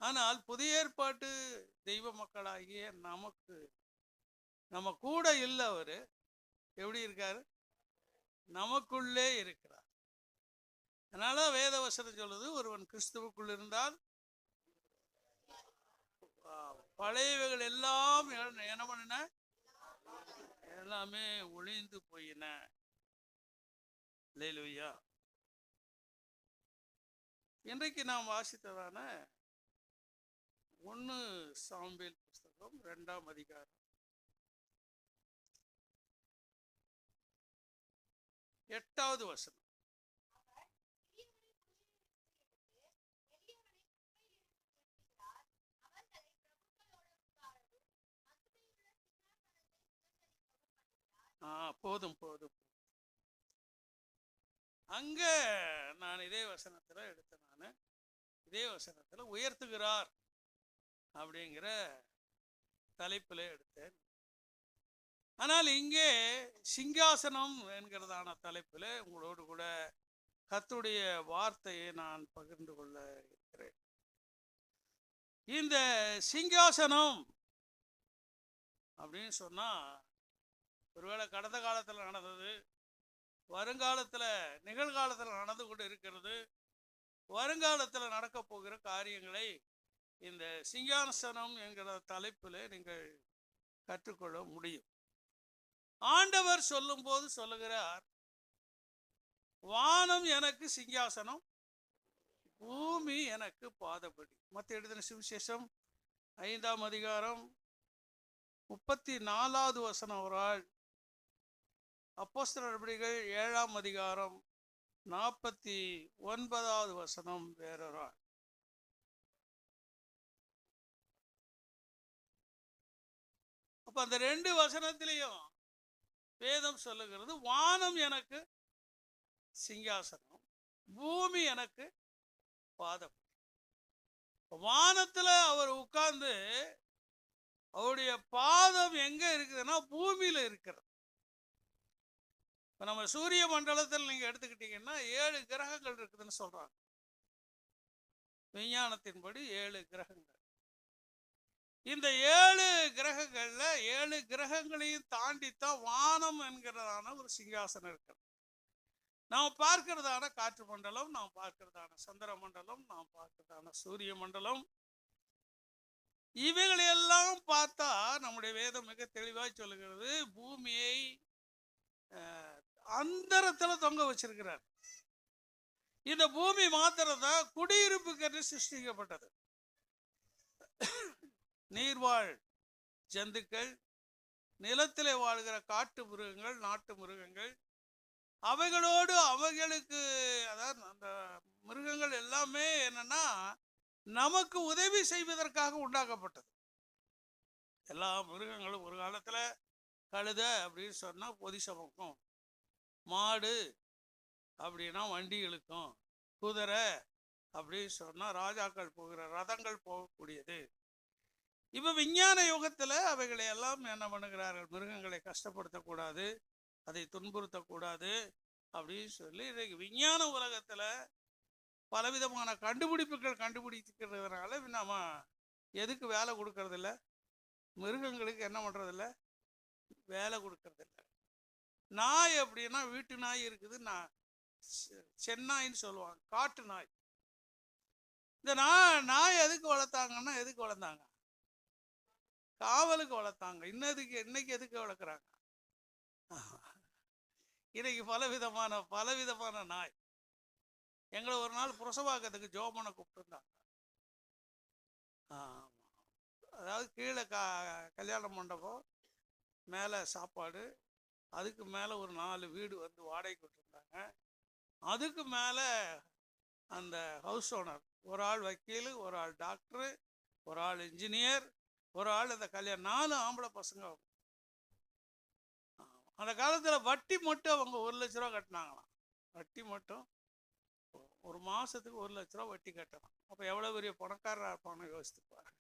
ஆனால் புதிய ஏற்பாட்டு தெய்வ மக்களாகிய நமக்கு நம்ம கூட இல்லை, அவரு எப்படி இருக்காரு? நமக்குள்ளே இருக்கிறார். அதனால வேதவசனம் சொல்லுது, ஒருவன் கிறிஸ்துவுக்குள் இருந்தால் பழையவைகள் எல்லாம் என்ன பண்ணின, எல்லாமே ஒளிந்து போயின. அல்லேலூயா. இன்றைக்கு நாம் வாசித்ததான 1 சாமுவேல் புஸ்தகம் 2ஆம் அதிகாரம் 8வது வசனம். போதும் போதும். அங்க நான் இதே வசனத்துல எடுத்தேன். நான் இதே வசனத்துல உயர்த்துகிறார் அப்படிங்கிற தலைப்பில் எடுத்தேன். ஆனால் இங்கே சிங்காசனம் என்கிறதான தலைப்பில் உங்களோடு கூட கர்த்தருடைய வார்த்தையை நான் பகிர்ந்து கொள்ள இருக்கிறேன். இந்த சிங்காசனம் அப்படின்னு சொன்னா, ஒருவேளை கடந்த காலத்தில் நடந்தது, வருங்காலத்தில் நிகழ்காலத்தில் நடந்து கொண்டு இருக்கிறது, வருங்காலத்தில் நடக்க போகிற காரியங்களை இந்த சிங்காசனம் என்கிற தலைப்பில் நீங்கள் கற்றுக்கொள்ள முடியும். ஆண்டவர் சொல்லும் போது சொல்லுகிறார், வானம் எனக்கு சிங்காசனம், பூமி எனக்கு பாதபடி. மத்திய எழுதின சுவிசேஷம் 5ஆம் அதிகாரம் 34வது வசனம் ஒரு ஆள், அப்போஸ்தலர் நடபடிகள் 7ஆம் அதிகாரம் 49வது வசனம் வேறொரு ஆள். அப்ப அந்த 2 வசனத்திலையும் வேதம் சொல்லுகிறது, வானம் எனக்கு சிங்காசனம், பூமி எனக்கு பாதம். வானத்துல அவர் உட்கார்ந்து, அவருடைய பாதம் எங்க இருக்குதுன்னா பூமியில இருக்கிறது. இப்ப நம்ம சூரிய மண்டலத்தில் நீங்க எடுத்துக்கிட்டீங்கன்னா 7 கிரகங்கள் இருக்குதுன்னு சொல்றாங்க. விஞ்ஞானத்தின்படி 7 கிரகங்கள். இந்த 7 கிரகங்கள்ல 7 கிரகங்களையும் தாண்டித்தான் வானம் என்கிறதான ஒரு சிங்காசனம் இருக்கிறது. நாம் பார்க்கிறதான காற்று மண்டலம், நாம் பார்க்கிறதான சந்திர மண்டலம், நாம் பார்க்கிறதான சூரிய மண்டலம், இவைகளெல்லாம் பார்த்தா நம்முடைய வேதம் மிக தெளிவாய் சொல்லுகிறது, பூமியை அந்தரத்துல தொங்க வச்சிருக்கிறார். இந்த பூமி மாத்திரம் தான் குடியிருப்புக்கு சிருஷ்டிக்கப்பட்டது. நீர்வாழ் ஜந்துக்கள், நிலத்திலே வாழ்கிற காட்டு மிருகங்கள், நாட்டு மிருகங்கள், அவைகளோடு அவைகளுக்கு, அதாவது அந்த மிருகங்கள் எல்லாமே என்னன்னா நமக்கு உதவி செய்வதற்காக உண்டாக்கப்பட்டது. எல்லா மிருகங்களும் ஒரு காலத்துல கழுதை அப்படின்னு சொன்னா பொதி சமக்கும், மாடு அப்படின்னா வண்டி இழுக்கும், குதிரை அப்படின்னு சொன்னா ராஜாக்கள் போகிற ரதங்கள் போகக்கூடியது. இப்ப விஞ்ஞான யுகத்துல அவைகளை எல்லாம் என்ன பண்ணுகிறார்கள், மிருகங்களை கஷ்டப்படுத்தக்கூடாது, அதை துன்புறுத்தக்கூடாது அப்படின்னு சொல்லி இன்றைக்கு விஞ்ஞான உலகத்துல பலவிதமான கண்டுபிடிப்புகள் கண்டுபிடிக்கிறதுனால நம்ம எதுக்கு வேலை கொடுக்கறது இல்லை, மிருகங்களுக்கு என்ன பண்றது இல்லை, வேலை கொடுக்கறது இல்லை. நாய் அப்படின்னா வீட்டு நாய் இருக்குது, சென்னாயின்னு சொல்லுவாங்க, காட்டு நாய். இந்த நாய் எதுக்கு வளர்த்தாங்கன்னா, எதுக்கு வளர்த்தாங்க, காவலுக்கு வளர்த்தாங்க. இன்னைக்கு எதுக்கு வளர்க்குறாங்க, இன்னைக்கு பலவிதமான நாய். எங்களை ஒரு நாள் புரசவாக்கத்துக்கு ஜோமனை கூப்பிட்டுருந்தாங்க. அதாவது கீழே கல்யாண மண்டபம், மேலே சாப்பாடு, அதுக்கு மேலே ஒரு 4 வீடு வந்து வாடகைக்கு விட்டுருந்தாங்க. அதுக்கு மேலே அந்த ஹவுஸ் ஓனர், ஒரு ஆள் வக்கீல், ஒரு ஆள் டாக்டரு, ஒரு ஆள் இன்ஜினியர், ஒரு ஆள் இந்த கல்யாணம், 4 ஆம்பளை பசங்க. அந்த காலத்தில் வட்டி மட்டும் அவங்க 1 லட்ச ரூபா கட்டினாங்களாம். வட்டி மட்டும் ஒரு மாசத்துக்கு 1 லட்ச ரூபா வட்டி கட்டணும். அப்போ எவ்வளோ பெரிய பணக்காரராக இருப்பான்னு யோசித்து பாருங்க.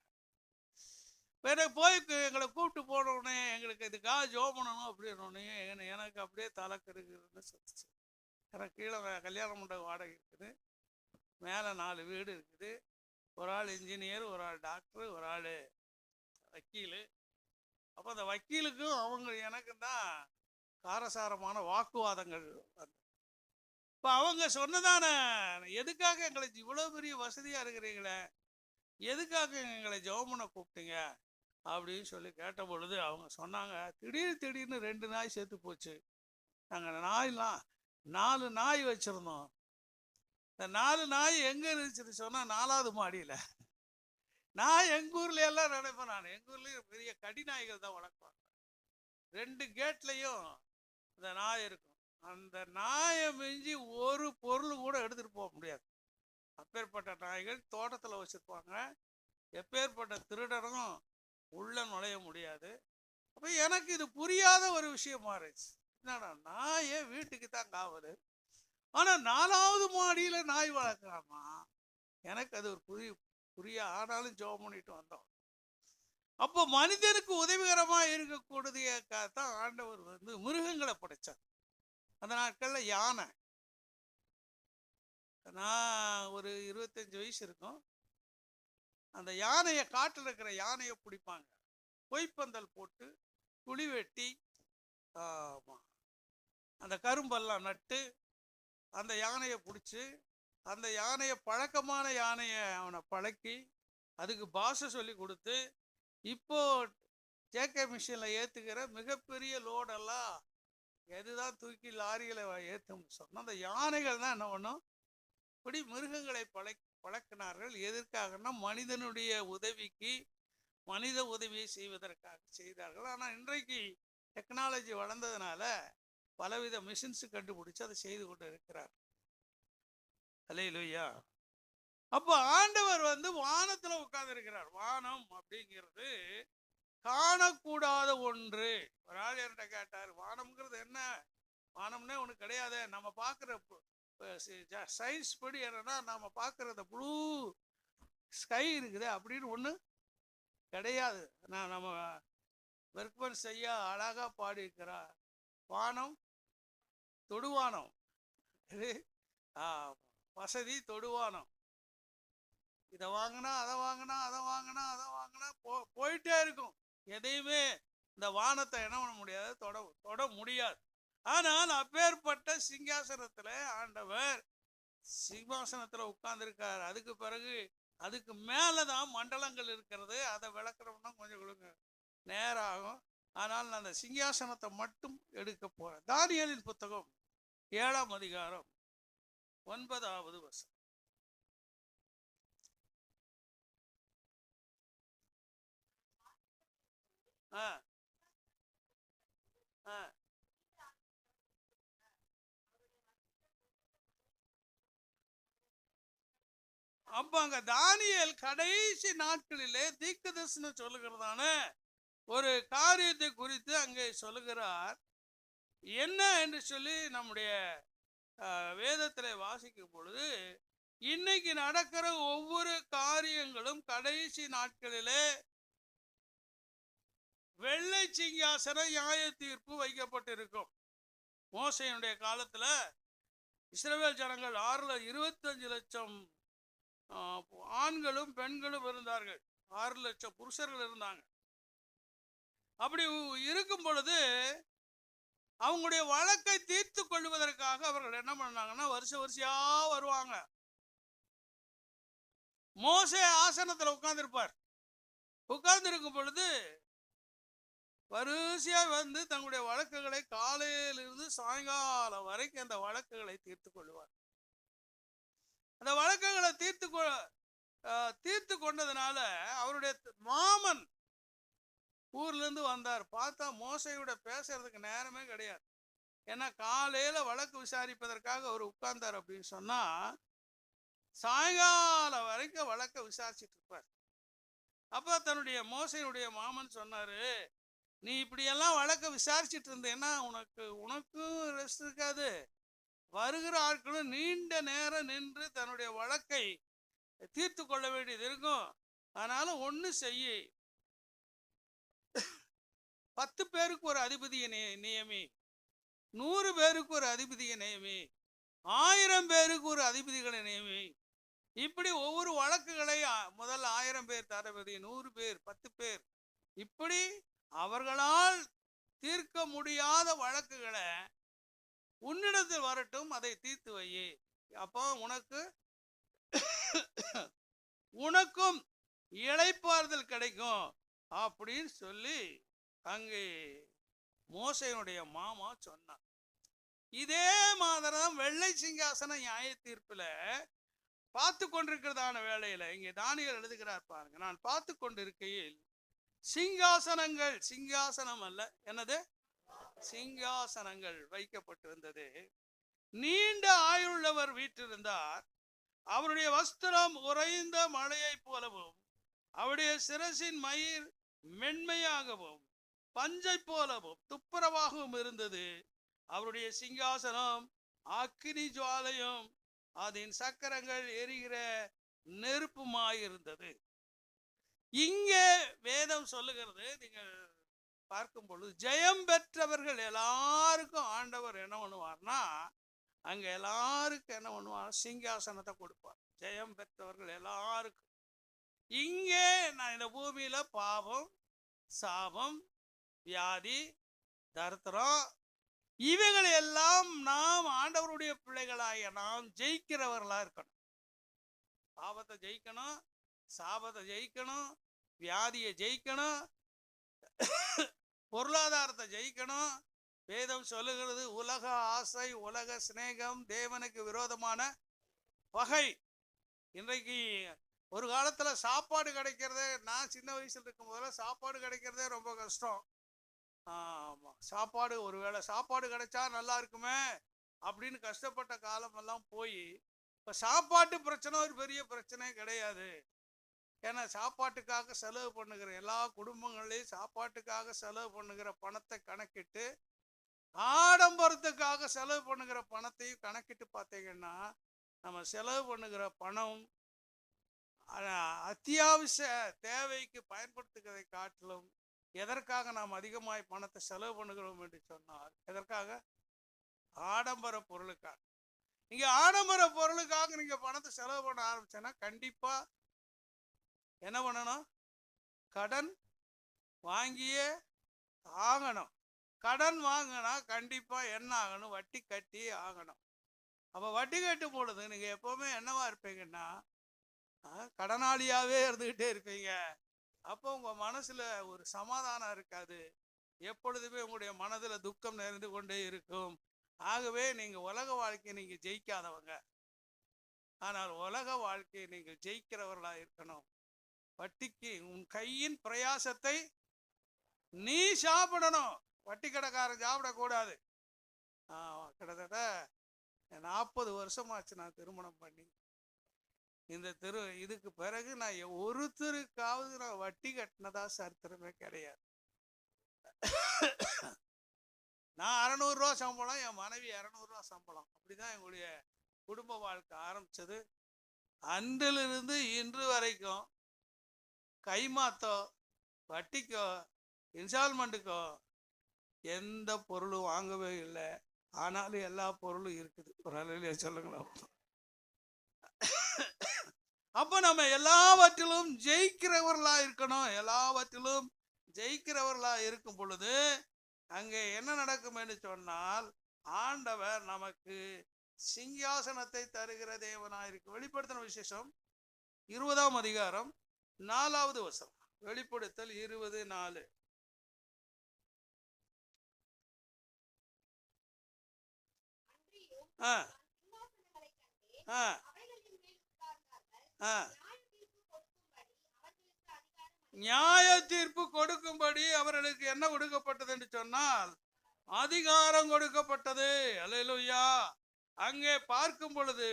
வேற போய் எங்களை கூப்பிட்டு போனோடனே எங்களுக்கு இதுக்காக ஜோம் பண்ணணும் அப்படின்னோடனே எனக்கு அப்படியே தலை கருகுன்னு சொல்லிச்சு. எனக்கு கீழே கல்யாண மண்டபம் வாடகை இருக்குது, மேலே 4 வீடு இருக்குது, ஒரு ஆள் இன்ஜினியர், ஒரு ஆள் டாக்டர், ஒரு ஆள் வக்கீல். அப்போ அந்த வக்கீலுக்கும் அவங்க எனக்கும் தான் காரசாரமான வாக்குவாதங்கள். இப்போ அவங்க சொன்னதான, எதுக்காக எங்களை இவ்வளோ பெரிய வசதியாக இருக்கிறீங்களே, எதுக்காக எங்களை ஜெபம் பண்ண கூப்பிட்டீங்க அப்படின்னு சொல்லி கேட்ட பொழுது அவங்க சொன்னாங்க, திடீர்னு 2 நாய் செத்து போச்சு. நாங்கள் நாய்லாம் 4 நாய் வச்சுருந்தோம். இந்த 4 நாய் எங்கே இருந்துச்சுன்னு சொன்னால் 4வது மாடியில். நான் எங்கள் ஊர்ல எல்லாம் நினைப்பேன், நான் எங்கள் ஊர்லேயும் பெரிய கடி நாய்கள் தான் வளர்க்குவாங்க. 2 கேட்லையும் இந்த நாய் இருக்கும். அந்த நாயை மிஞ்சி ஒரு பொருள் கூட எடுத்துகிட்டு போக முடியாது. அப்பேற்பட்ட நாய்கள் தோட்டத்தில் வச்சுருப்பாங்க. எப்பேற்பட்ட திருடனும் உள்ள நுழைய முடியாது. அப்போ எனக்கு இது புரியாத ஒரு விஷயமா இருந்துச்சு. என்னடா, நாயே வீட்டுக்கு தான் காவல், ஆனால் 4வது மாடியில் நாய் வளர்க்கலாமா? எனக்கு அது ஒரு புரிய ஆனாலும் ஜெபம் பண்ணிட்டு வந்தோம். அப்போ மனிதனுக்கு உதவிகரமாக இருக்கக்கூடியதான் ஆண்டவர் வந்து மிருகங்களை படைச்சார். அந்த நாட்களில் யானை, நான் ஒரு 25 வயசு இருக்கும். அந்த யானையை, காட்டில் இருக்கிற யானையை பிடிப்பாங்க. பொய்ப்பந்தல் போட்டு குழி வெட்டி அந்த கரும்பெல்லாம் நட்டு அந்த யானையை பிடிச்சி, அந்த யானையை பழக்கமான யானையை அவனை பழக்கி அதுக்கு பாஷை சொல்லி கொடுத்து, இப்போ ஜேகே மிஷினில் ஏற்றுக்கிற மிகப்பெரிய லோடெல்லாம் எதுதான் தூக்கி லாரிகளை ஏற்றும்னு சொன்னால் அந்த யானைகள் தான் என்ன பண்ணும், இப்படி மிருகங்களை பழக்கினார்கள். எதற்காகனா மனிதனுடைய உதவிக்கு, மனித உதவியை செய்வதற்காக செய்தார்கள். ஆனால் இன்றைக்கு டெக்னாலஜி வளர்ந்ததுனால பலவித மிஷின்ஸ் கண்டுபிடிச்சு அதை செய்து கொண்டு இருக்கிறார். அல்லேலூயா. அப்போ ஆண்டவர் வந்து வானத்துல உட்கார்ந்து இருக்கிறார். வானம் அப்படிங்கிறது காணக்கூடாத ஒன்று. ஒரு ஆள் என்கிட்ட கேட்டார், வானம்ங்கிறது என்ன? வானம்னே ஒன்று கிடையாது. நம்ம பார்க்குற சயின்ஸ் படி என்னன்னா, நம்ம பார்க்குற ப்ளூ ஸ்கை இருக்குது அப்படின்னு ஒன்று கிடையாது. நம்ம வெர்க்மன் செய்யா அழகா பாடி இருக்கிறார், வானம் தொடுவானம், வசதி தொடுவானம். இதை வாங்கினா அதை வாங்கினா அதை வாங்கினா அதை வாங்கினா போயிட்டே இருக்கும். எதையுமே இந்த வானத்தை என்ன பண்ண முடியாது, தொட முடியாது. ஆனால் அப்பேற்பட்ட சிங்காசனத்துல ஆண்டவர் சிம்மாசனத்துல உட்கார்ந்துருக்கார். அதுக்கு பிறகு அதுக்கு மேலதான் மண்டலங்கள் இருக்கிறது. அதை விளக்குறோம்னா கொஞ்சம் கொடுங்க, நேரம் ஆகும். ஆனால் நான் அந்த சிங்காசனத்தை மட்டும் எடுக்க போறேன். தானியேலின் புத்தகம் 7ஆம் அதிகாரம் 9வது வசனம். அப்ப அங்க தானியேல் கடைசி நாட்களிலே தீர்க்கதரிசனம் சொல்லுகிறதான ஒரு காரியத்தை குறித்து அங்கே சொல்லுகிறார். என்ன என்று சொல்லி நம்முடைய வேதத்தில் வாசிக்கும் பொழுது, இன்னைக்கு நடக்கிற ஒவ்வொரு காரியங்களும் கடைசி நாட்களிலே வெள்ளை சிங்காசன நியாய தீர்ப்பு வைக்கப்பட்டிருக்கும். மோசேயுடைய காலத்துல இஸ்ரவேல் ஜனங்கள் 25 லட்சம் ஆண்களும் பெண்களும் இருந்தார்கள். 6 லட்சம் புருஷர்கள் இருந்தாங்க. அப்படி இருக்கும் பொழுது அவங்களுடைய வழக்கை தீர்த்து கொள்வதற்காக அவர்கள் என்ன பண்ணாங்கன்னா, வரிசையா வருவாங்க. மோசே ஆசனத்துல உட்கார்ந்துருப்பார். உட்கார்ந்துருக்கும் பொழுது வரிசையா வந்து தங்களுடைய வழக்குகளை காலையிலிருந்து சாயங்காலம் வரைக்கும் அந்த வழக்குகளை தீர்த்து கொள்வார். அந்த வழக்குகளை தீர்த்து கொண்டதுனால அவருடைய மாமன் ஊர்ல இருந்து வந்தார். பார்த்தா மோசையோட பேசுறதுக்கு நேரமே கிடையாது. ஏன்னா காலையில வழக்கு விசாரிப்பதற்காக அவர் உட்கார்ந்தார் அப்படின்னு சொன்னா சாயங்காலம் வரைக்கும் வழக்க விசாரிச்சுட்டு இருப்பார். அப்ப தன்னுடைய மோசையுடைய மாமன் சொன்னாரு, நீ இப்படியெல்லாம் வழக்க விசாரிச்சுட்டு இருந்தேன்னா உனக்கும் ரெஸ்ட் இருக்காது, வருகிற ஆட்களும் நீண்ட நேரம் நின்று தன்னுடைய வழக்கை தீர்த்து கொள்ள வேண்டியது இருக்கும். ஆனாலும் ஒன்று செய்ய, 10 பேருக்கு ஒரு அதிபதியை நியமி, 100 பேருக்கு ஒரு அதிபதியை நியமி, 1000 பேருக்கு ஒரு அதிபதிகளை நியமி. இப்படி ஒவ்வொரு வழக்குகளை முதல் 1000 பேர் தளபதி, 100 பேர், 10 பேர், இப்படி அவர்களால் தீர்க்க முடியாத வழக்குகளை உன்னிடத்தில் வரட்டும், அதை தீர்த்து வை. அப்போ உனக்கும் இளைப்பாறுதல் கிடைக்கும் அப்படின்னு சொல்லி அங்கே மோசையினுடைய மாமா சொன்னார். இதே மாதிரிதான் வெள்ளை சிங்காசன நியாய தீர்ப்புல பார்த்து கொண்டிருக்கிறதான வேளையில இங்கே தானியேல் எழுதுகிறார் பாருங்க. நான் பார்த்து கொண்டிருக்கையில் சிங்காசனங்கள், சிங்காசனம் அல்ல, என்னது, சிங்காசனங்கள் வைக்கப்பட்டிருந்தது. நீண்ட ஆயுள்ளவர் வீற்றிருந்தார். அவருடைய வஸ்திரம் உறைந்த மழையை போலவும் அவருடைய சிரசின் மயிர் மென்மையாகவும் பஞ்சை போலவும் துப்புரவாகவும் இருந்தது. அவருடைய சிங்காசனம் அக்கினி ஜுவாலையும் அதன் சக்கரங்கள் எரிகிற நெருப்புமாயிருந்தது. இங்கே வேதம் சொல்லுகிறது, நீங்கள் பார்க்கும் பொழுது, ஜெயம் பெற்றவர்கள் எல்லாருக்கும் ஆண்டவர் என்ன பண்ணுவார்னா, அங்க எல்லாருக்கும் என்ன பண்ணுவார், சிங்காசனத்தை கொடுப்பார். ஜெயம் பெற்றவர்கள் எல்லாருக்கும். இங்கே நான் இந்த பூமியில பாவம், சாபம், வியாதி, தரித்திரம், இவைகள் எல்லாம் நாம் ஆண்டவருடைய பிள்ளைகளாய நாம் ஜெயிக்கிறவர்களா இருக்கணும். பாவத்தை ஜெயிக்கணும், சாபத்தை ஜெயிக்கணும், வியாதியை ஜெயிக்கணும், பொருளாதாரத்தை ஜெயிக்கணும். வேதம் சொல்லுகிறது, உலக ஆசை, உலக சிநேகம் தேவனுக்கு விரோதமான பகை. இன்றைக்கு ஒரு காலத்துல சாப்பாடு கிடைக்கிறதே, நான் சின்ன வயசுல இருக்கும் போதெல்லாம் சாப்பாடு கிடைக்கிறதே ரொம்ப கஷ்டம். சாப்பாடு, ஒருவேளை சாப்பாடு கிடைச்சா நல்லா இருக்குமே அப்படின்னு கஷ்டப்பட்ட காலம் எல்லாம் போய் இப்ப சாப்பாட்டு பிரச்சனை ஒரு பெரிய பிரச்சனை கிடையாது. ஏன்னா சாப்பாட்டுக்காக செலவு பண்ணுகிற எல்லா குடும்பங்களையும் சாப்பாட்டுக்காக செலவு பண்ணுகிற பணத்தை கணக்கிட்டு, ஆடம்பரத்துக்காக செலவு பண்ணுகிற பணத்தையும் கணக்கிட்டு பார்த்தீங்கன்னா, நம்ம செலவு பண்ணுகிற பணம் அத்தியாவசிய தேவைக்கு பயன்படுத்துகிறதை காட்டிலும் எதற்காக நாம் அதிகமாய் பணத்தை செலவு பண்ணுகிறோம் என்று சொன்னார், எதற்காக? ஆடம்பர பொருளுக்காக. நீங்க ஆடம்பர பொருளுக்காக நீங்க பணத்தை செலவு பண்ண ஆரம்பிச்சேன்னா கண்டிப்பா என்ன பண்ணணும்? கடன் வாங்கியே ஆகணும். கடன் வாங்கினா கண்டிப்பா என்ன ஆகணும்? வட்டி கட்டி ஆகணும். அப்ப வட்டி கட்டும் பொழுது நீங்க எப்பவுமே என்னவா இருப்பீங்கன்னா, கடனாளியாவே இருந்துகிட்டே இருப்பீங்க. அப்போ உங்க மனசுல ஒரு சமாதானம் இருக்காது. எப்பொழுதுமே உங்களுடைய மனதுல துக்கம் நிறைந்து கொண்டே இருக்கும். ஆகவே நீங்க உலக வாழ்க்கையை நீங்க ஜெயிக்காதவங்க. ஆனால் உலக வாழ்க்கையை நீங்க ஜெயிக்கிறவர்களா இருக்கணும். வட்டிக்கு உன் கையின் பிரயாசத்தை நீ சாப்பிடணும். வட்டி கடைக்காரன் சாப்பிடக்கூடாது. கிட்டத்தட்ட 40 வருஷமாச்சு நான் திருமணம் பண்ணி. இந்த இதுக்கு பிறகு நான் ஒருத்தருக்காவது நான் வட்டி கட்டினதா சரித்திரமே கிடையாது. நான் 600 ரூபா சம்பளம், என் மனைவி 200 ரூபா சம்பளம். அப்படிதான் எங்களுடைய குடும்ப வாழ்க்கை ஆரம்பிச்சது. அன்றிலிருந்து இன்று வரைக்கும் கைமாத்தோ, வட்டிக்கோ, இன்ஸ்டால்மெண்ட்டுக்கோ எந்த பொருளும் வாங்கவே இல்லை. ஆனாலும் எல்லா பொருளும் இருக்குது. ஒரு அலையிலே சொல்லுங்களா? அப்ப நம்ம எல்லாவற்றிலும் ஜெயிக்கிறவர்களா இருக்கணும். எல்லாவற்றிலும் ஜெயிக்கிறவர்களா இருக்கும் பொழுது அங்கே என்ன நடக்கும் என்று சொன்னால், ஆண்டவர் நமக்கு சிங்காசனத்தை தருகிற தேவனாயிருக்கு. வெளிப்படுத்தின விசேஷம் 20ஆம் அதிகாரம் 4வது வசனம். வெளிப்படுத்தல் 20:4. நியாய தீர்ப்பு கொடுக்கும்படி அவர்களுக்கு என்ன கொடுக்கப்பட்டது என்று சொன்னால், அதிகாரம் கொடுக்கப்பட்டது. அல்லேலூயா. அங்கே பார்க்கும் பொழுது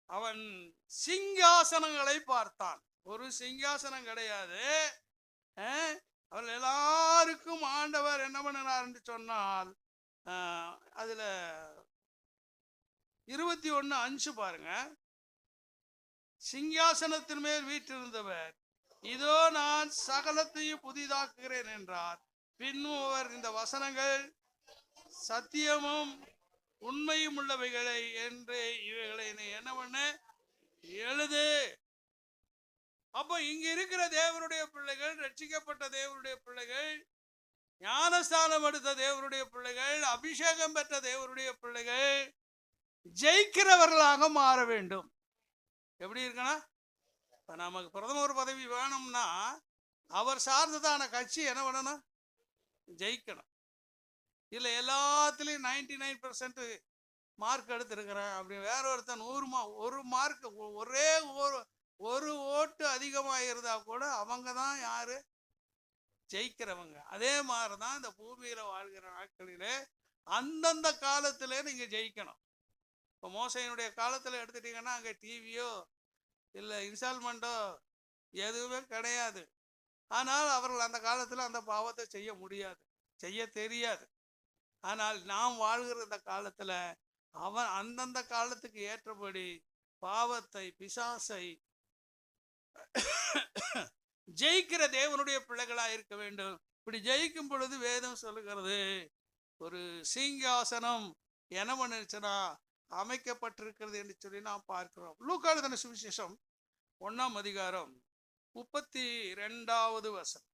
அவன் சிங்காசனங்களை பார்த்தான். ஒரு சிங்காசனம் கிடையாது. அவர்கள் எல்லாருக்கும் ஆண்டவர் என்ன பண்ணினார் என்று சொன்னால், அதுல 21:5 பாருங்க. சிங்காசனத்தின் மேல் வீற்றிருந்தவர், இதோ நான் சகலத்தையும் புதிதாக்குகிறேன் என்றார். பின்னும் அவர், இந்த வசனங்கள் சத்தியமும் உண்மையும் உள்ளவைகளை என்று இவைகளை என்ன பண்ண எழுது. அப்போ இங்க இருக்கிற தேவனுடைய பிள்ளைகள், ரட்சிக்கப்பட்ட தேவனுடைய பிள்ளைகள், ஞானஸ்தானம் எடுத்த தேவனுடைய பிள்ளைகள், அபிஷேகம் பெற்ற தேவனுடைய பிள்ளைகள் ஜெயிக்கிறவர்களாக மாற வேண்டும். எப்படி இருக்கணும்? இப்போ நமக்கு பிரதமர் பதவி வேணும்னா அவர் சார்ந்ததான கட்சி என்ன பண்ணணும்? ஜெயிக்கணும். இல்லை எல்லாத்துலேயும் 99% மார்க் எடுத்திருக்கிறேன் அப்படி வேற ஒருத்தன் 100 மார்க், ஒரே ஒரு ஓட்டு அதிகமாக இருந்தால் கூட அவங்க தான் யாரு? ஜெயிக்கிறவங்க. அதே மாதிரி தான் இந்த பூமியில் வாழ்கிற நாட்களிலே அந்தந்த காலத்திலே நீங்கள் ஜெயிக்கணும். இப்போ மோசையினுடைய காலத்தில் எடுத்துட்டீங்கன்னா அங்கே டிவியோ இல்லை இன்ஸ்டால்மெண்ட்டோ எதுவுமே கிடையாது. ஆனால் அவர்கள் அந்த காலத்தில் அந்த பாவத்தை செய்ய முடியாது, செய்ய தெரியாது. ஆனால் நாம் வாழ்கிற இந்த காலத்தில் அவன் அந்தந்த காலத்துக்கு ஏற்றபடி பாவத்தை, பிசாசை ஜெயிக்கிற தேவனுடைய பிள்ளைகளாக இருக்க வேண்டும். இப்படி ஜெயிக்கும் பொழுது வேதம் சொல்லுகிறது, ஒரு சிங்காசனம் என்ன பண்ணுச்சுன்னா அமைக்கப்பட்டிருக்கிறது என்று சொல்லி நாம் பார்க்கிறோம். லூக்கா எழுதின சுவிசேஷம் 1ஆம் அதிகாரம் 32வது வசனம்.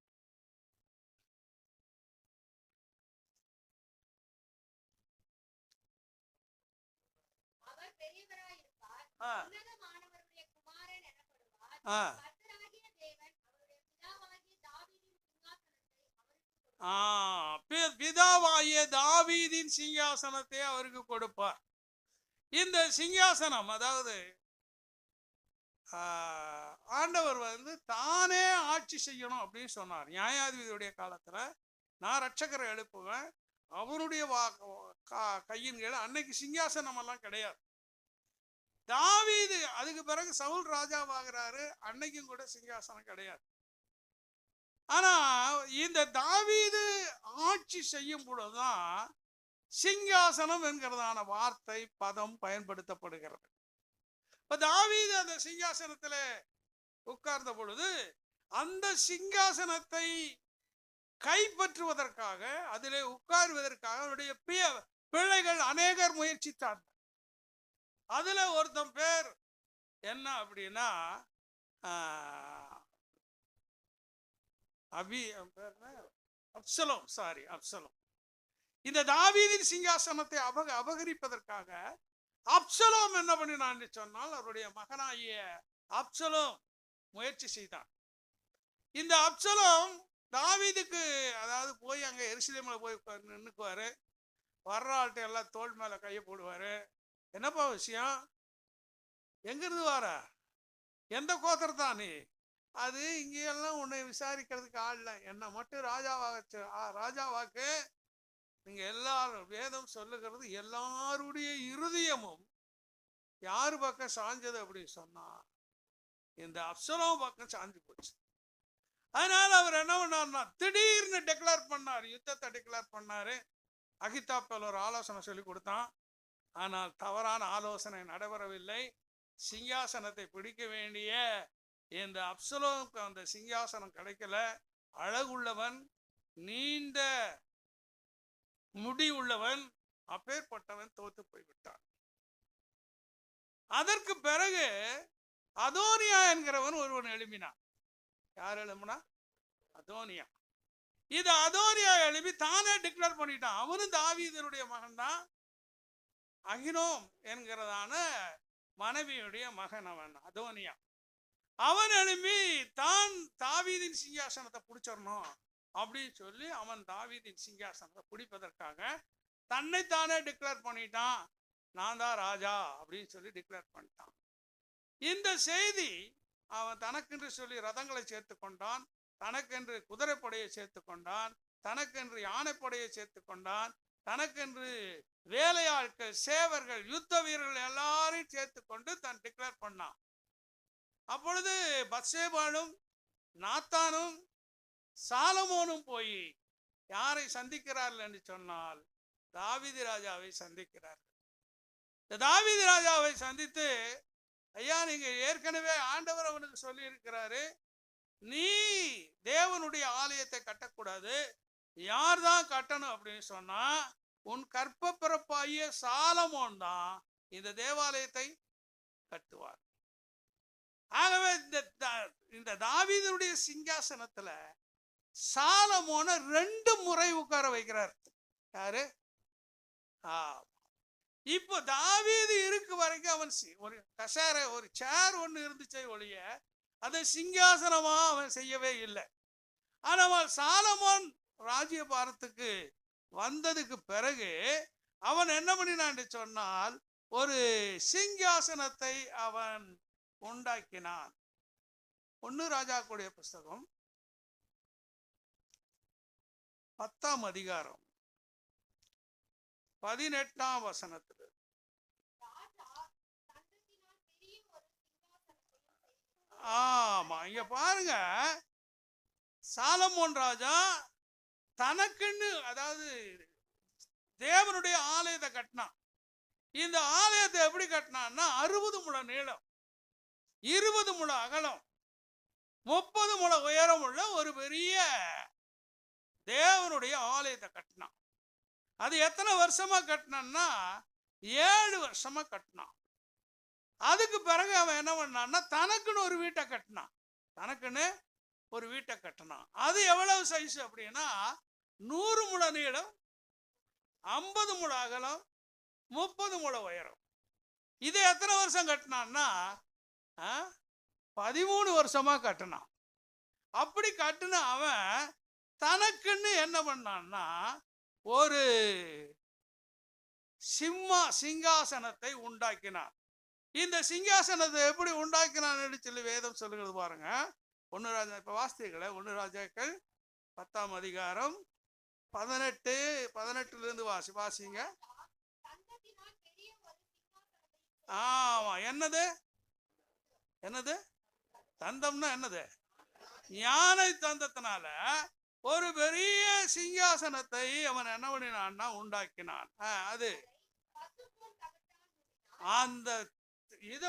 பிதாவாகிய தாவீதின் சிங்காசனத்தை அவருக்கு கொடுப்பார். இந்த சிங்காசனம், அதாவது ஆண்டவர் தானே ஆட்சி செய்யணும் அப்படின்னு சொன்னார். நியாயாதிபதியுடைய காலத்துல நான் ரட்சகரை எழுப்புவேன், அவருடைய கையின் கீழே. அன்னைக்கு சிங்காசனம் எல்லாம் கிடையாது. தாவீது அதுக்கு பிறகு சவுல் ராஜாவாகிறாரு, அன்னைக்கும் கூட சிங்காசனம் கிடையாது. ஆனா இந்த தாவீது ஆட்சி செய்யும் பொழுதுதான் சிங்காசனம் என்கிறதான வார்த்தை பதம் பயன்படுத்தப்படுகிறது. இப்ப தாவீது அந்த சிங்காசனத்துல உட்கார்ந்த பொழுது அந்த சிங்காசனத்தை கைப்பற்றுவதற்காக, அதிலே உட்காருவதற்காக அவருடைய பிள்ளைகள் அநேகர் முயற்சித்தார்கள். அதுல ஒருத்தன் பேர் என்ன அப்படின்னா அப்சலோம். அப்சலோம். இந்த தாவீதின் சிங்காசனத்தை அபகரிப்பதற்காக அப்சலோம் என்ன பண்ணினான்னு சொன்னால் அவருடைய மகனாகிய அப்சலோம் முயற்சி செய்தான். இந்த அப்சலோம் தாவீதுக்கு, அதாவது போய் அங்க எருசலேம்ல போய் நின்னுக்குவாரு, வர்ற ஆள்கிட்ட எல்லாம் தோள் மேல கையை போடுவாரு. என்னப்பா விஷயம், எங்கிருந்து வார, எந்த கோத்திரத்தான் நீ? அது இங்கெல்லாம் உன்னை விசாரிக்கிறதுக்கு ஆள் இல்லை, என்னை மட்டும் ராஜாவாக்கு. நீங்க எல்லாரும், வேதம் சொல்லுகிறது எல்லாருடைய இருதயமும் யாரு பக்கம் சாஞ்சது அப்படின்னு சொன்னா இந்த அப்சலோம் பக்கம் சாஞ்சு போச்சு. அதனால அவர் என்ன பண்ணார்னா திடீர்னு டிக்ளேர் பண்ணார், யுத்தத்தை டிக்ளேர் பண்ணாரு. அகித்தாப்பேல் ஒரு ஆலோசனை சொல்லி கொடுத்தான். ஆனால் தவறான ஆலோசனை நடைபெறவில்லை. சிங்காசனத்தை பிடிக்க வேண்டிய இந்த அப்சலோமுக்கு அந்த சிங்காசனம் கிடைக்கல. அழகுள்ளவன், நீண்ட முடி உள்ளவன், அப்பேற்பட்டவன் தோத்து போய்விட்டான். அதற்கு பிறகு அதோனியா என்கிறவன் ஒருவன் எழுப்பினான். யார் எழுப்பினா? அதோனியா. இது அதோனியா எழுப்பி தானே டிக்ளேர் பண்ணிட்டான். அவனும் தாவீதனுடைய மகன் தான். அகினோம் என்கிறதான மனைவியுடைய மகன் அவன் அதோனியா. அவன் எழுப்பி தான் தாவீதின் சிங்காசனத்தை பிடிச்சிடணும் அப்படின்னு சொல்லி அவன் தாவீதின் சிங்காசனத்தை பிடிப்பதற்காக தன்னைத்தானே டிக்ளேர் பண்ணிட்டான். நான் தான் ராஜா அப்படின்னு சொல்லி டிக்ளேர் பண்ணிட்டான். இந்த செய்தி அவன் தனக்கென்று சொல்லி ரதங்களை சேர்த்து கொண்டான், தனக்கென்று குதிரைப்படையை சேர்த்து கொண்டான், தனக்கென்று யானைப்படையை சேர்த்து கொண்டான், தனக்கென்று வேலையாட்கள், சேவர்கள், யுத்த வீரர்கள் எல்லாரையும் சேர்த்து கொண்டு தான் டிக்ளேர் பண்ணான். அப்பொழுது பத்சேபாளும் நாத்தானும் சாலமோனும் போய் யாரை சந்திக்கிறார்கள் என்று சொன்னால் தாவீது ராஜாவை சந்திக்கிறார்கள். தாவீது ராஜாவை சந்தித்து, ஐயா, நீங்க ஏற்கனவே ஆண்டவர் அவனுக்கு சொல்லி இருக்கிறாரு, நீ தேவனுடைய ஆலயத்தை கட்டக்கூடாது, யார் தான் கட்டணும் அப்படின்னு சொன்னா உன் கற்ப பிறப்பாகிய சாலமோன் தான் இந்த தேவாலயத்தை கட்டுவார். ஆகவே இந்த தாவீதுடைய சிங்காசனத்துல சாலமோனை 2 முறை உட்கார வைக்கிறார். யாரு? இப்போ தாவீது இருக்கு வரைக்கும் அவன் ஒரு கசேர ஒரு சேர் ஒன்று இருந்துச்சே ஒழிய அதை சிங்காசனமா அவன் செய்யவே இல்லை. ஆனால் சாலமோன் ராஜ்யபாரத்துக்கு வந்ததுக்கு பிறகு அவன் என்ன பண்ணினான்னு சொன்னால் ஒரு சிங்காசனத்தை அவன் உண்டாக்கினான். 1 ராஜாக்களுடைய புஸ்தகம் 10ஆம் அதிகாரம் 18ஆம் வசனத்தில், ஆமா இங்க பாருங்க, சாலமோன் ராஜா தனக்குன்னு, அதாவது தேவனுடைய ஆலயத்தை கட்டினான். இந்த ஆலயத்தை எப்படி கட்டினான்னா 60 முழ நீளம், 20 முழ அகலம், 30 முழ உயரம் உள்ள ஒரு பெரிய தேவனுடைய ஆலயத்தை கட்டினான். அது எத்தனை வருஷமா கட்டினான்னா 7 வருஷமா கட்டினான். அதுக்கு பிறகு அவன் என்ன பண்ணான்னா தனக்குன்னு ஒரு வீட்டை கட்டினான். தனக்குன்னு ஒரு வீட்டை கட்டினான். அது எவ்வளவு சைஸ் அப்படின்னா 100 முழ நீளம், 50 முழ அகலம், 30 முழ உயரம். இது எத்தனை வருஷம் கட்டினான்னா 13 வருஷமா கட்டினான். அப்படி கட்டின அவன் தனக்குன்னு என்ன பண்ணான்னா ஒரு சிங்காசனத்தை உண்டாக்கினான். இந்த சிங்காசனத்தை எப்படி உண்டாக்கினான்னு சொல்லி வேதம் சொல்லுகிறது பாருங்க. 1 ராஜா, இப்ப வாசித்தீங்களே 1 ராஜாக்கள் 10ஆம் அதிகாரம் 18 வாசிங்க. ஆமா, என்னது தந்தம்னா என்னது? ஞானை தந்தத்தினால ஒரு பெரிய சிங்காசனத்தை அவன் என்ன பண்ணினான்னா உண்டாக்கினான். அது அந்த இது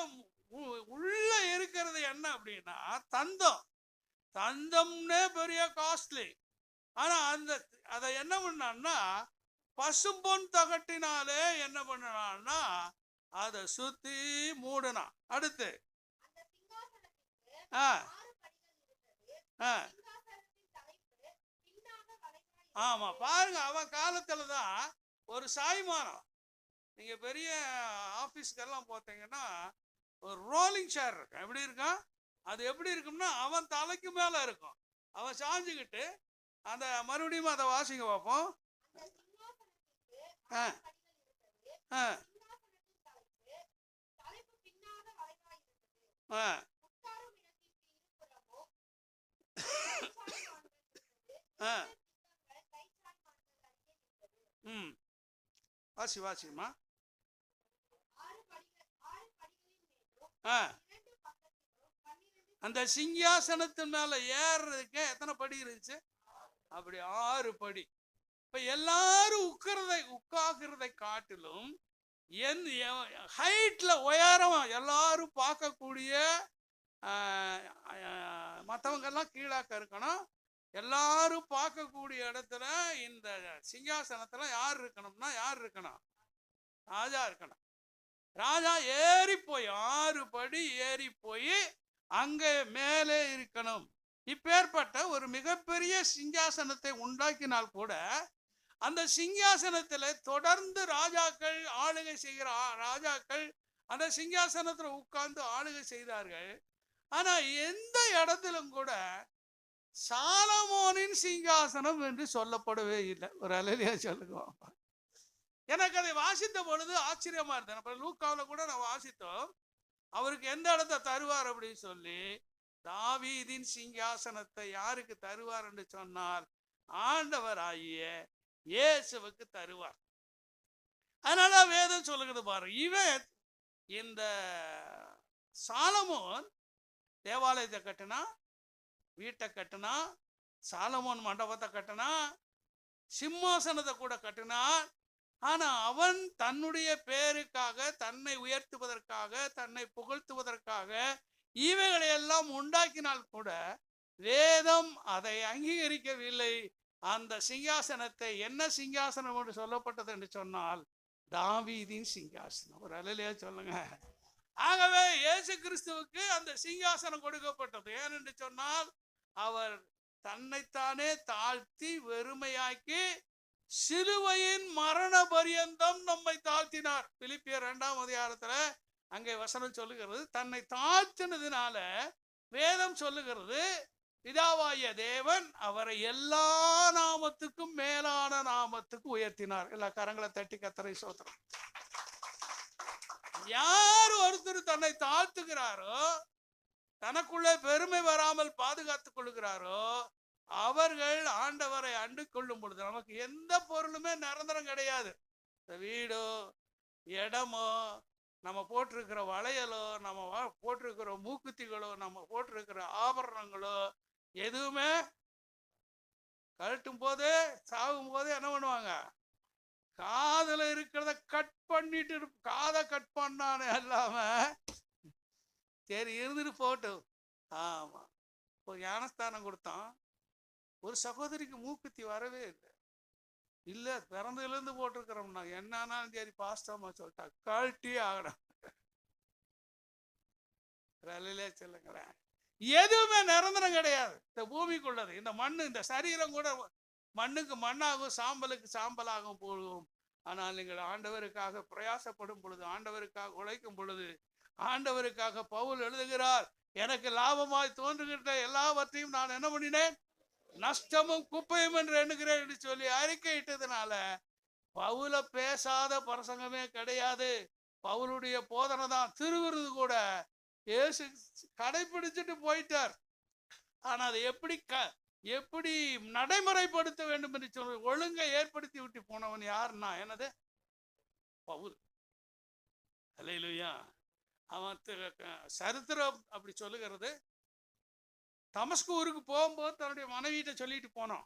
உள்ள இருக்கிறது என்ன அப்படின்னா தந்தம்னே பெரிய காஸ்ட்லி. ஆனா அதை என்ன பண்ணான்னா பசும்பொன் தகட்டினாலே என்ன பண்ணான்னா அதை சுத்தி மூடனான். அடுத்து ஆமா பாருங்க, அவன் காலத்துலதான் ஒரு சாய்மானம். நீங்க பெரிய ஆபீஸ்க்கெல்லாம் போத்தீங்கன்னா ஒரு ரோலிங் சேர் இருக்கும். எப்படி இருக்கும்? அது எப்படி இருக்கும்னா அவன் தலைக்கு மேல இருக்கும். அவன் சாஞ்சுக்கிட்டு அந்த மறுபடியும் அதை வாசிங்க பார்ப்போம். வாசிமா. அந்த சிங்காசனத்தின் மேல ஏறுறதுக்கு எத்தனை படி இருந்துச்சு? அப்படி 6 படி. இப்ப எல்லாரும் உட்கார்கிறதை காட்டிலும் ஹைட்ல உயரம் எல்லாரும் பார்க்கக்கூடிய, மற்றவங்க எல்லாம் கீழாக்க இருக்கணும். எல்லாரும் பார்க்கக்கூடிய இடத்துல இந்த சிங்காசனத்துல யார் இருக்கணும்னா யார் இருக்கணும்? ராஜா இருக்கணும். ராஜா ஏறி போய் 6 படி ஏறி போய் அங்க மேலே இருக்கணும். இப்பேற்பட்ட ஒரு மிகப்பெரிய சிங்காசனத்தை உண்டாக்கினால் கூட அந்த சிங்காசனத்துல தொடர்ந்து ராஜாக்கள் ஆளுகை செய்கிற ராஜாக்கள் அந்த சிங்காசனத்துல உட்கார்ந்து ஆளுகை செய்தார்கள். ஆனா எந்த இடத்திலும் கூட சாலமோனின் சிங்காசனம் என்று சொல்லப்படவே இல்லை. ஒரு அலையிலையா சொல்லுங்க. எனக்கு அதை வாசித்த பொழுது ஆச்சரியமா இருந்தது. அப்புறம் லூக்காவில் கூட நான் வாசித்தோம். அவருக்கு எந்த இடத்தை தருவார் அப்படின்னு சொல்லி, தாவீதின் சிங்காசனத்தை யாருக்கு தருவார் என்று சொன்னால் ஆண்டவர் ஆகிய இயேசுவுக்கு தருவார். அதனால வேதம் சொல்லுகிறது பாருங்க, இவன் இந்த சாலமோன் தேவாலயத்தை கட்டினா, வீட்டை கட்டினா, சாலமோன் மண்டபத்தை கட்டினா, சிம்மாசனத்தை கூட கட்டினான். ஆனா அவன் தன்னுடைய பேருக்காக, தன்னை உயர்த்துவதற்காக, தன்னை புகழ்த்துவதற்காக இவைகளை எல்லாம் உண்டாக்கினால் கூட வேதம் அதை அங்கீகரிக்கவில்லை. அந்த சிங்காசனத்தை என்ன சிங்காசனம் என்று சொல்லப்பட்டது என்று சொன்னால் தாவீதின் சிங்காசனம். ஒரு அலையிலேயே சொல்லுங்க. ஆகவே இயேசு கிறிஸ்துவுக்கு அந்த சிங்காசனம் கொடுக்கப்பட்டது. ஏனென்று சொன்னால் அவர் தன்னைத்தானே தாழ்த்தி வெறுமையாக்கி சிலுவையின் மரண பரியந்தம் நம்மை தாழ்த்தினார். பிலிப்பியர் 2ஆம் அதிகாரத்துல அங்கே வசனம் சொல்லுகிறது, தன்னை தாழ்த்தினதுனால வேதம் சொல்லுகிறது, பிதாவாகிய தேவன் அவரை எல்லா நாமத்துக்கும் மேலான நாமத்துக்கு உயர்த்தினார். எல்லா கரங்களை தட்டி கர்த்தரை ஸ்தோத்திரம். யார் ஒருத்தர் தன்னை தாழ்த்துகிறாரோ, தனக்குள்ளே பெருமை வராமல் பாதுகாத்துக் கொள்கிறாரோ, அவர்கள் ஆண்டவரை அண்டு கொள்ளும் பொழுது நமக்கு எந்த பொருளுமே நிரந்தரம் கிடையாது. இந்த வீடோ இடமோ நம்ம போட்டிருக்கிற வளையலோ நம்ம போட்டிருக்கிற மூக்குத்திகளோ நம்ம போட்டிருக்கிற ஆபரணங்களோ எதுவுமே கழட்டும் போது சாகும் போது என்ன பண்ணுவாங்க, காதுல இருக்கிறத கட் பண்ணிட்டு காதை கட் பண்ணானே இல்லாம சரி இருந்துட்டு போட்டும். ஆமா, ஒரு ஞானஸ்தானம் கொடுத்தான், ஒரு சகோதரிக்கு மூக்குத்தி வரவே இல்லை. இல்ல பிறந்ததுல இருந்து போட்டிருக்கிறோம்னா என்னானாலும் சரி பாஸ்டாமா சொல்லிட்டா கழட்டியே ஆகணும். சொல்லுங்களேன், எதுவுமே நிரந்தரம் கிடையாது. இந்த பூமிக்குள்ளது இந்த மண்ணு, இந்த சரீரம் கூட மண்ணுக்கு மண்ணாகும், சாம்பலுக்கு சாம்பலாகும் போகும். ஆனால் நீங்கள் ஆண்டவருக்காக பிரயாசப்படும் பொழுது, ஆண்டவருக்காக உழைக்கும் பொழுது, ஆண்டவருக்காக பவுல் எழுதுகிறார், எனக்கு லாபமாய் தோன்றுகின்ற எல்லாவற்றையும் நான் என்ன பண்ணினேன், நஷ்டமும் குப்பையும் என்று எண்ணுகிறேன் என்று சொல்லி அறிக்கையிட்டதுனால பவுல பேசாத பிரசங்கமே கிடையாது. பவுலுடைய போதனை தான். திருவிருது கூட இயேசு கடைபிடிச்சிட்டு போயிட்டார். ஆனா அதை எப்படி நடைமுறைப்படுத்த வேண்டும் என்று சொல்லி ஒழுங்கை ஏற்படுத்தி விட்டு போனவன் யாருன்னா என்னது, பவுல். அல்லேலூயா. அவன் சரித்திரம் அப்படி சொல்லுகிறது, தமஸ்கு ஊருக்கு போகும்போது தன்னுடைய மனைவியிட்ட சொல்லிட்டு போனோம்,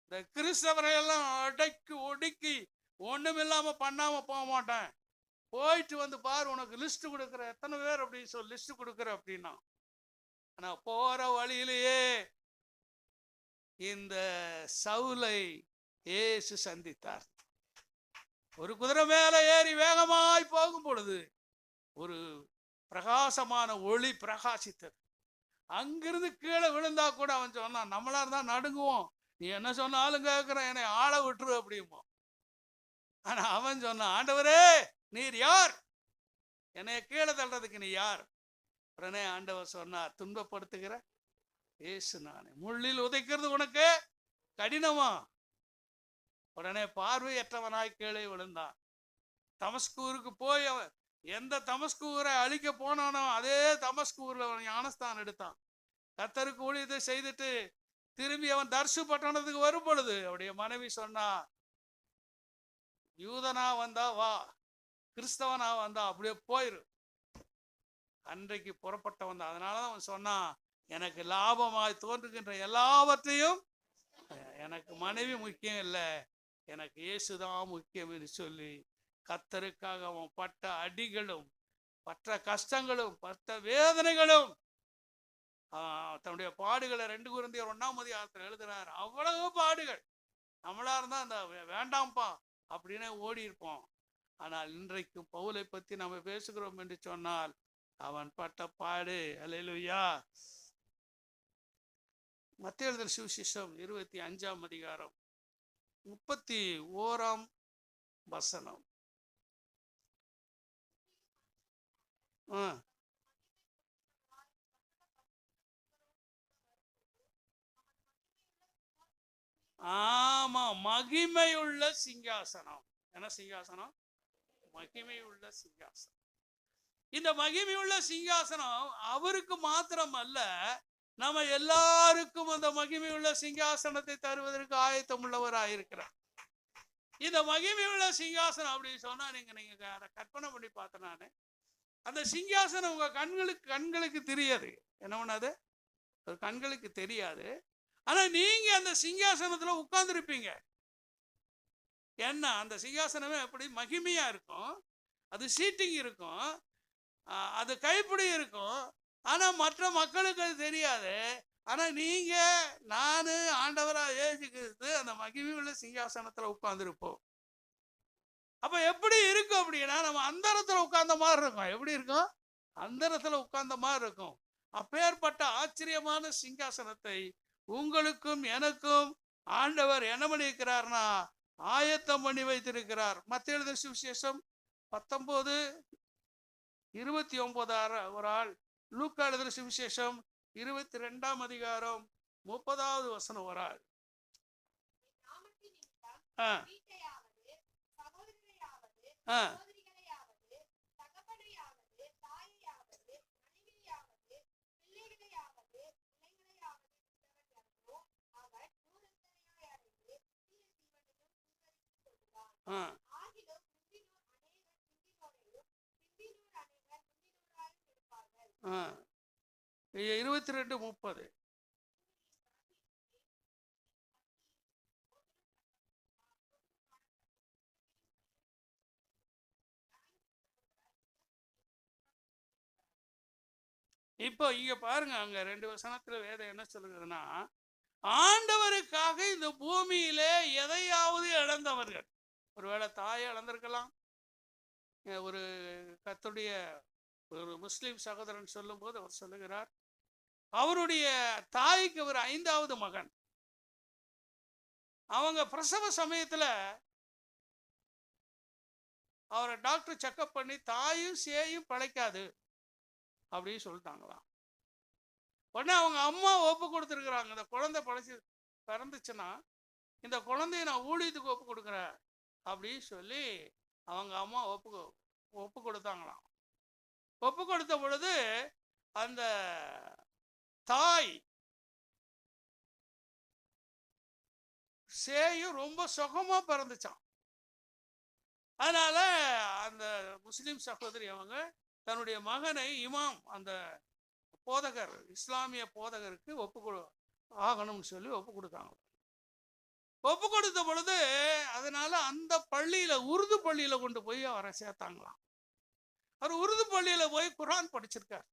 இந்த கிறிஸ்தவரை எல்லாம் அடக்கி ஒடுக்கி ஒண்ணுமில்லாம பண்ணாம போக மாட்டேன், போயிட்டு வந்து பாரு உனக்கு லிஸ்ட் கொடுக்குற, எத்தனை பேர் அப்படின்னு சொல்லி லிஸ்ட் கொடுக்குற அப்படின்னா. ஆனா போற வழியிலேயே இந்த சவுலை இயேசு சந்தித்தார். ஒரு குதிரை மேல ஏறி வேகமாய் போகும் பொழுது ஒரு பிரகாசமான ஒளி பிரகாசித்தது. அங்கிருந்து கீழே விழுந்தா கூட அவன் சொன்னான், நம்மளா இருந்தா நடுங்குவோம், நீ என்ன சொன்னாலும் கேட்கிற, என்னை ஆள விட்டுரு அப்படிமோ. ஆனா அவன் சொன்னான், ஆண்டவரே நீர் யார், என்னைய கீழே தள்ளுறதுக்கு நீ யார்? உடனே ஆண்டவர் சொன்னார், துன்பப்படுத்துகிற இயேசு நானே. முள்ளில் உதைக்கிறது உனக்கு கடினமா? உடனே பார்வையற்றவனாய் கீழே விழுந்தான். தமஸ்கூருக்கு போய் அவன் எந்த தமஸ்கு ஊரை அழிக்க போனானோ அதே தமஸ்கு ஊர்ல அவன் ஞானஸ்தானம் எடுத்தான். கர்த்தருக்கு ஊழியத்தை செய்துட்டு திரும்பி அவன் தர்சு பட்டணத்துக்கு வரும் பொழுது அவருடைய மனைவி சொன்னா, யூதனா வந்தா வா, கிறிஸ்தவனா வந்தா அப்படியே போயிரு. அன்றைக்கு புறப்பட்டவன் தான். அதனாலதான் அவன் சொன்னான், எனக்கு லாபமாய் தோன்றுகின்ற எல்லாவற்றையும், எனக்கு மனைவி முக்கியம் இல்லை, எனக்கு இயேசுதான் முக்கியம் என்று சொல்லி கர்த்தருக்காக அவன் பட்ட அடிகளும் பட்ட கஷ்டங்களும் பட்ட வேதனைகளும் தன்னுடைய பாடுகளை 2 கொரிந்தியர் 1ஆம் அதிகாரத்தில் எழுதுறார். அவ்வளவு பாடுகள். நம்மளா இருந்தா அந்த வேண்டாம்ப்பா அப்படின்னு ஓடி இருப்போம். ஆனால் இன்றைக்கு பவுலை பத்தி நம்ம பேசுகிறோம் என்று சொன்னால் அவன் பட்ட பாடு. அல்லேலூயா. மத்தேயு எழுதின சுவிசேஷம் 25ஆம் அதிகாரம் 31ஆம் வசனம். ஆமா, மகிமையுள்ள சிங்காசனம். என்ன சிங்காசனம்? மகிமையுள்ள சிங்காசனம். இந்த மகிமையுள்ள சிங்காசனம் அவருக்கு மாத்திரம் அல்ல, நம்ம எல்லாருக்கும் அந்த மகிமையுள்ள சிங்காசனத்தை தருவதற்கு ஆயத்தம் உள்ளவராயிருக்கிறார். இந்த மகிமையுள்ள சிங்காசனம் அப்படின்னு சொன்னா நீங்க அதை கற்பனை பண்ணி பார்த்தேன். நானு அந்த சிங்காசனம் உங்க கண்களுக்கு தெரியாது. என்ன பண்ணாது, ஒரு கண்களுக்கு தெரியாது. ஆனா நீங்க அந்த சிங்காசனத்துல உட்கார்ந்துருப்பீங்க. என்ன, அந்த சிங்காசனமே எப்படி மகிமையா இருக்கும், அது சீட்டிங் இருக்கும், அது கைப்பிடி இருக்கும். ஆனா மற்ற மக்களுக்கு அது தெரியாது. ஆனா நீங்க நானு ஆண்டவரா இயேசு கிறிஸ்து அந்த மகிமை உள்ள சிங்காசனத்துல உட்கார்ந்துருப்போம். அப்ப எப்படி இருக்கும் அப்படின்னா, நம்ம அந்தரத்துல உட்கார்ந்த மாதிரி இருக்கும். எப்படி இருக்கும்? அந்தரத்துல உட்கார்ந்த மாதிரி இருக்கும். அப்பேற்பட்ட ஆச்சரியமான சிங்காசனத்தை உங்களுக்கும் எனக்கும் ஆண்டவர் என்ன பண்ணியிருக்கிறார்னா ஆயத்தம் பண்ணி வைத்திருக்கிறார். மத்தேயு எழுதின சுவிசேஷம் 19:29 ஒரு ஆள், லூக்கா எழுதின சுவிசேஷம் 22ஆம் அதிகாரம் 30வது வசனம் ஒரு ஆள். ஆ 22:30. இப்போ இங்க பாருங்க, அங்க 2 வசனத்துல வேதம் என்ன சொல்லுகிறதுன்னா, ஆண்டவருக்காக இந்த பூமியிலே எதையாவது இழந்தவர்கள், ஒருவேளை தாயை இழந்திருக்கலாம். ஒரு கர்த்தருடைய ஒரு முஸ்லிம் சகோதரன் சொல்லும் போது அவர் சொல்லுகிறார், அவருடைய தாய்க்கு ஒரு 5வது மகன். அவங்க பிரசவ சமயத்துல அவரை டாக்டர் செக்அப் பண்ணி தாயும் சேயும் பிழைக்காது அப்படின்னு சொல்லிட்டாங்களாம். உடனே அவங்க அம்மா ஒப்பு கொடுத்துருக்குறாங்க, இந்த குழந்தை பிறந்துச்சுன்னா இந்த குழந்தைய நான் ஊழியத்துக்கு ஒப்பு கொடுக்குறேன் அப்படின்னு சொல்லி அவங்க அம்மா ஒப்பு கொடுத்தாங்களாம். ஒப்பு கொடுத்த பொழுது அந்த தாய் சேயும் ரொம்ப சுகமா பிறந்துச்சான். அதனால அந்த முஸ்லிம் சகோதரி அவங்க தன்னுடைய மகனை இமாம், அந்த போதகர், இஸ்லாமிய போதகருக்கு ஆகணும்னு சொல்லி ஒப்பு கொடுத்தாங்க. ஒப்பு கொடுத்த பொழுது அதனால அந்த பள்ளியில, உருது பள்ளியில கொண்டு போய் அவரை சேர்த்தாங்களாம். அவர் உருது பள்ளியில போய் குரான் படிச்சிருக்கார்.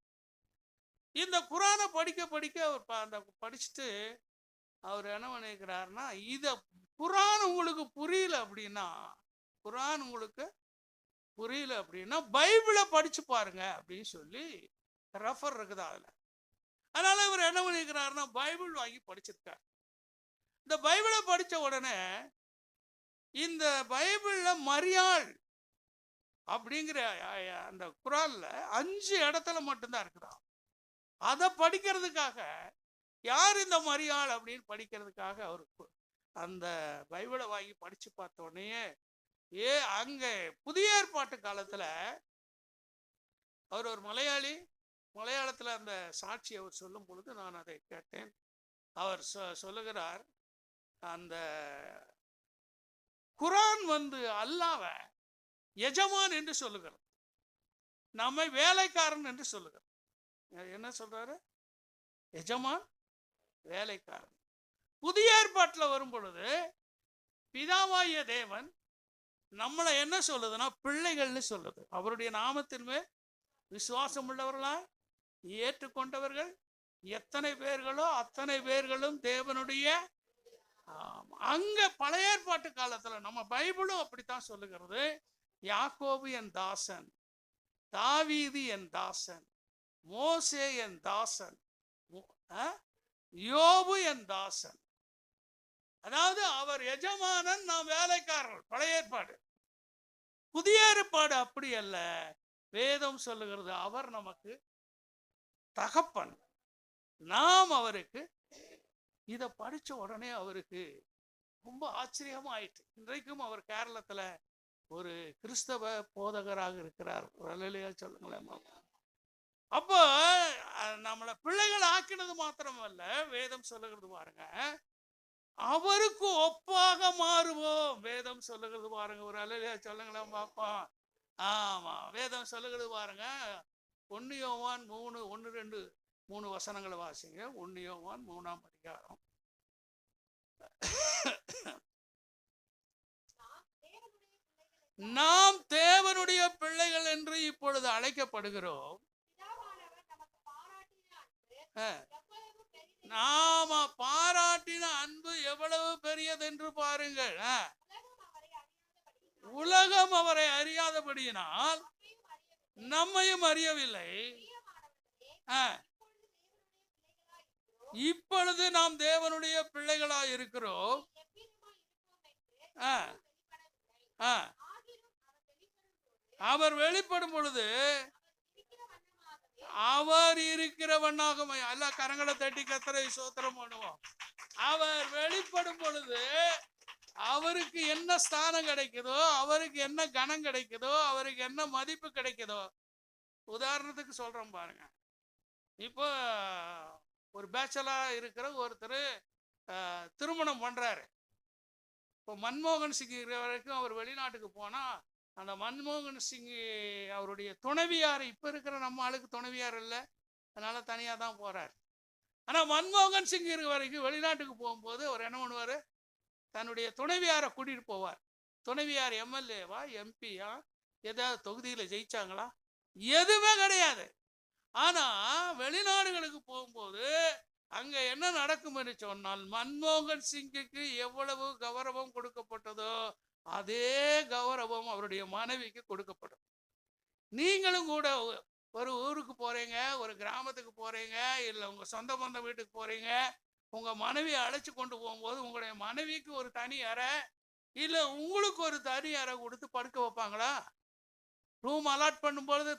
இந்த குரானை படிக்க படிக்க அவர் அந்த படிச்சுட்டு அவர் என்ன பண்ணிக்கிறாருன்னா, இத குரான் உங்களுக்கு புரியல அப்படின்னா, குரான் உங்களுக்கு புரியல அப்படின்னா பைபிளை படிச்சு பாருங்க அப்படின்னு சொல்லி ரெஃபர் இருக்குது அதுல. அதனால இவர் என்ன பண்ணிக்கிறாருன்னா பைபிள் வாங்கி படிச்சிருக்கார். இந்த பைபிளை படிச்ச உடனே இந்த பைபிள்ல மரியாள் அப்படிங்கிற அந்த குரான்ல 5 இடத்துல மட்டும்தான் இருக்குதா. அதை படிக்கிறதுக்காக, யார் இந்த மரியாள் அப்படின்னு படிக்கிறதுக்காக அவருக்கு அந்த பைபிளை வாங்கி படிச்சு பார்த்த உடனே அங்க புதிய ஏற்பாட்டு காலத்துல அவர் ஒரு மலையாளி, மலையாளத்துல அந்த சாட்சி அவர் சொல்லும் பொழுது நான் அதை கேட்டேன். அவர் சொல்லுகிறார், அந்த குரான் அல்லாஹ்வ எஜமான் என்று சொல்லுகிறது, நம்மை வேலைக்காரன் என்று சொல்லுகிறது. என்ன சொல்றாரு? எஜமான், வேலைக்காரன். புதிய ஏற்பாட்டில் வரும் பொழுது பிதாவாகிய தேவன் நம்மளை என்ன சொல்லுதுன்னா பிள்ளைகள்னு சொல்லுது. அவருடைய நாமத்தின் மேல் விசுவாசம் உள்ளவர்களாய் ஏற்றுக்கொண்டவர்கள் எத்தனை பேர்களோ அத்தனை பேர்களும் தேவனுடைய. அங்க பழைய ஏற்பாட்டு காலத்துல நம்ம பைபிளும் அப்படித்தான் சொல்லுகிறது. யாக்கோபு என் தாசன், தாவீது என் தாசன், மோசே என் தாசன், யோபு என் தாசன். அதாவது அவர் எஜமானன், நாம் வேலைக்காரர்கள். பழைய ஏற்பாடு. புதிய ஏற்பாடு அப்படி அல்ல. வேதம் சொல்லுகிறது அவர் நமக்கு தகப்பன், நாம் அவருக்கு. இதை படிச்ச உடனே அவருக்கு ரொம்ப ஆச்சரியமா ஆயிட்டு. இன்றைக்கும் அவர் கேரளத்துல ஒரு கிறிஸ்தவ போதகராக இருக்கிறார். சொல்லுங்களேன். அப்போ நம்மளை பிள்ளைகள் ஆக்கினது மாத்திரமல்ல, வேதம் சொல்லுகிறது பாருங்க, அவருக்கு ஒப்பாக மாறுவோம். வேதம் சொல்லுகிறது பாருங்க. ஒரு அல்லேலூயா சொல்லுங்களேன் பாப்பா. ஆமா, வேதம் சொல்லுகிறது பாருங்க. 1 யோவான் 3, 1, 2, 3 வசனங்களை வாசிங்க. 1 யோவான் 3ஆம் அதிகாரம். நாம் தேவனுடைய பிள்ளைகள் என்று இப்பொழுது அழைக்கப்படுகிறோம். நாம பாராட்டின அன்பு எவ்வளவு பெரியது என்று பாருங்கள். உலகம் அவரை அறியாதபடியினால் நம்மையும் அறியவில்லை. இப்பொழுது நாம் தேவனுடைய பிள்ளைகளாய் இருக்கிறோம். அவர் வெளிப்படும் பொழுது அவர் இருக்கிறவண்ணாக, எல்லா கரங்களை தட்டி கர்த்தரை ஸ்தோத்திரம் பண்ணுவோம். அவர் வெளிப்படும் பொழுது அவருக்கு என்ன ஸ்தானம் கிடைக்குதோ, அவருக்கு என்ன கனம் கிடைக்குதோ, அவருக்கு என்ன மதிப்பு கிடைக்குதோ. உதாரணத்துக்கு சொல்றோம் பாருங்க. இப்போ ஒரு பேச்சலா இருக்கிற ஒருத்தர் திருமணம் பண்றாரு. இப்போ மன்மோகன் சிங் இருக்கிற வரைக்கும் அவர் வெளிநாட்டுக்கு போனா அந்த மன்மோகன் சிங் அவருடைய துணைவியார், இப்ப இருக்கிற நம்ம ஆளுக்கு துணைவியார் இல்லை, அதனால தனியா தான் போறாரு. ஆனா மன்மோகன் சிங் இருக்கிற வரைக்கும் வெளிநாட்டுக்கு போகும்போது அவர் என்ன பண்ணுவாரு, தன்னுடைய துணைவியாரை கூட்டிட்டு போவார். துணைவியார் எம்எல்ஏவா எம்பியா, ஏதாவது தொகுதியில ஜெயிச்சாங்களா? எதுவுமே கிடையாது. ஆனா வெளிநாடுகளுக்கு போகும்போது அங்க என்ன நடக்கும் என்று சொன்னால், மன்மோகன் சிங்குக்கு எவ்வளவு கௌரவம் கொடுக்கப்பட்டதோ அதே கௌரவம் அவருடைய மனைவிக்கு கொடுக்கப்படும். நீங்களும் கூட ஒரு ஊருக்கு போறீங்க, ஒரு கிராமத்துக்கு போறீங்க, இல்லை உங்க சொந்த பந்த வீட்டுக்கு போறீங்க, உங்க மனைவியை அழைச்சி கொண்டு போகும்போது உங்களுடைய மனைவிக்கு ஒரு தனி அறை, இல்லை உங்களுக்கு ஒரு தனி அறை கொடுத்து படுக்க வைப்பாங்களா? ரூம் அலாட் பண்ணும்பொழுது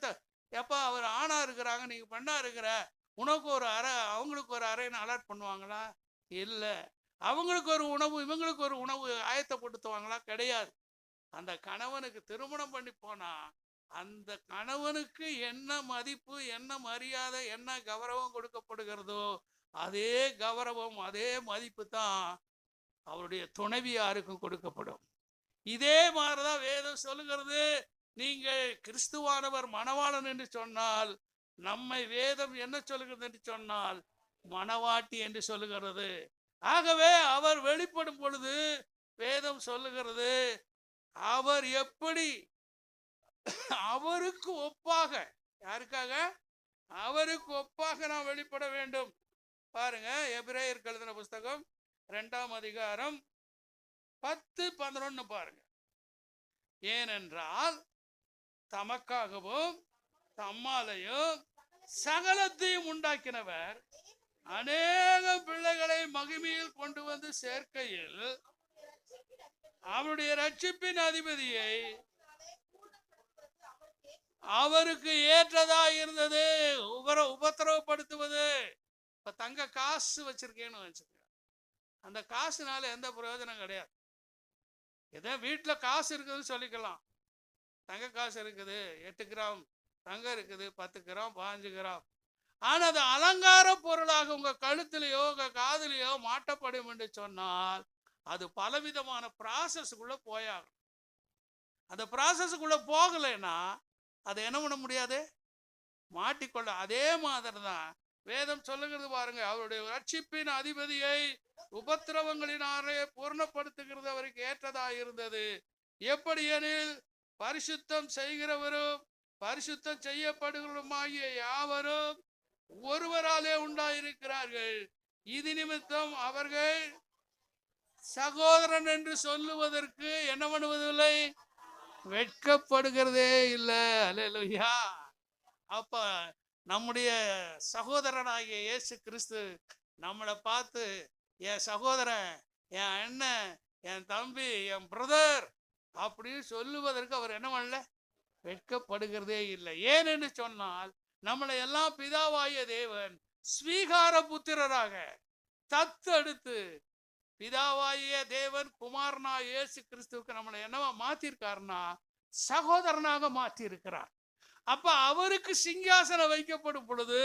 எப்பா அவர் ஆணா இருக்கிறாங்க, நீங்க பெண்ணா இருக்கிற, உனக்கு ஒரு அறை அவங்களுக்கு ஒரு அறைன்னு அலாட் பண்ணுவாங்களா? இல்லை. அவங்களுக்கு ஒரு உணவு இவங்களுக்கு ஒரு உணவு ஆயத்தப்படுத்துவாங்களா? கிடையாது. அந்த கணவனுக்கு திருமணம் பண்ணி போனா அந்த கணவனுக்கு என்ன மதிப்பு, என்ன மரியாதை, என்ன கௌரவம் கொடுக்கப்படுகிறதோ அதே கௌரவம் அதே மதிப்பு தான் அவருடைய துணைவியாருக்கும் கொடுக்கப்படும். இதே மாதிரிதான் வேதம் சொல்லுகிறது. நீங்கள் கிறிஸ்துவானவர் மணவாளன் என்று சொன்னால், நம்மை வேதம் என்ன சொல்லுகிறது என்று சொன்னால் மணவாட்டி என்று சொல்லுகிறது. ஆகவே அவர் வெளிப்படும் பொழுது வேதம் சொல்லுகிறது, அவர் எப்படி அவருக்கு ஒப்பாக, யாருக்காக? அவருக்கு ஒப்பாக நாம் வெளிப்பட வேண்டும். பாருங்க, எபிரேயருக்கு எழுதின புஸ்தகம் 2ஆம் அதிகாரம் 10-11 பாருங்க. ஏனென்றால் தமக்காகவும் தம்மாலையும் சகலத்தையும் உண்டாக்கினவர் அநேக பிள்ளைகளை மகிமையில் கொண்டு வந்து சேர்க்கையில் அவருடைய ரட்சிப்பின் அதிபதியை அவருக்கு ஏற்றதா இருந்தது. உபத்திரவப்படுத்துவது. இப்ப தங்க காசு வச்சிருக்கேன்னு வச்சுக்க, அந்த காசுனால எந்த பிரயோஜனம் கிடையாது. ஏதோ வீட்டுல காசு இருக்குதுன்னு சொல்லிக்கலாம். தங்க காசு இருக்குது, 8 கிராம் தங்கம் இருக்குது, 10 கிராம் 15 கிராம். ஆனா அது அலங்கார பொருளாக உங்க கழுத்திலேயோ உங்க காதுலையோ மாட்டப்படும் என்று சொன்னால் அது பலவிதமான ப்ராசஸ்க்குள்ள போயாகும். அந்த ப்ராசஸ்க்குள்ள போகலைன்னா அதை என்ன பண்ண முடியாது, மாட்டிக்கொள்ள. அதே மாதிரி தான் வேதம் சொல்லுகிறது பாருங்க, அவருடைய ரட்சிப்பின் அதிபதியை உபத்திரவங்களினாலே பூர்ணப்படுத்துகிறது அவருக்கு ஏற்றதா இருந்தது. எப்படி எனில் பரிசுத்தம் செய்கிறவரும் பரிசுத்தம் செய்யப்படுகிறவருமாகிய யாவரும் ஒருவராலே உண்டாயிருக்கிறார்கள். இது நிமித்தம் அவர்கள் சகோதரன் என்று சொல்லுவதற்கு என்ன பண்ணுவதில்லை, வெட்கப்படுகிறதே இல்லை. அல்லேலூயா. அப்ப நம்முடைய சகோதரனாகிய இயேசு கிறிஸ்து நம்மளை பார்த்து என் சகோதரன், என் அண்ணன், என் தம்பி, என் பிரதர் அப்படின்னு சொல்லுவதற்கு அவர் என்ன பண்ணல, வெட்கப்படுகிறதே இல்லை. ஏனென்று சொன்னால் நம்மளை எல்லாம் பிதாவாகிய தேவன் ஸ்வீகார புத்திரராக தத்தெடுத்து பிதாவாகிய தேவன் குமாரனா இயேசு கிறிஸ்துவுக்கு நம்மளை என்னவா மாத்திருக்காருன்னா சகோதரனாக மாற்றி இருக்கிறார். அப்ப அவருக்கு சிங்காசனம் வைக்கப்படும் பொழுது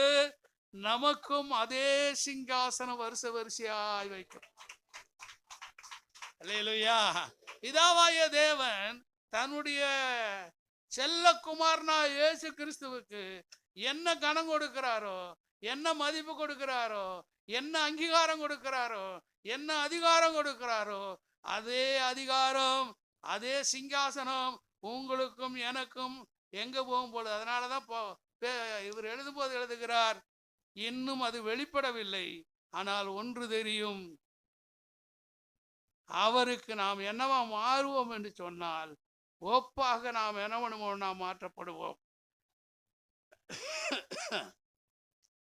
நமக்கும் அதே சிங்காசனம் வரிசையாய் வைக்கும். அல்லேலூயா. பிதாவாகிய தேவன் தன்னுடைய செல்ல குமாரனா இயேசு கிறிஸ்துவுக்கு என்ன கனம் கொடுக்கிறாரோ, என்ன மதிப்பு கொடுக்கிறாரோ, என்ன அங்கீகாரம் கொடுக்கிறாரோ, என்ன அதிகாரம் கொடுக்கிறாரோ, அதே அதிகாரம் அதே சிங்காசனம் உங்களுக்கும் எனக்கும் எங்க போகும்போது. அதனாலதான் இவர் எழுதும்போது எழுதுகிறார், இன்னும் அது வெளிப்படவில்லை, ஆனால் ஒன்று தெரியும், அவருக்கு நாம் என்னவா மாறுவோம் என்று சொன்னால் ஒப்பாக நாம் என்ன பண்ணுவோம், நாம் மாற்றப்படுவோம்.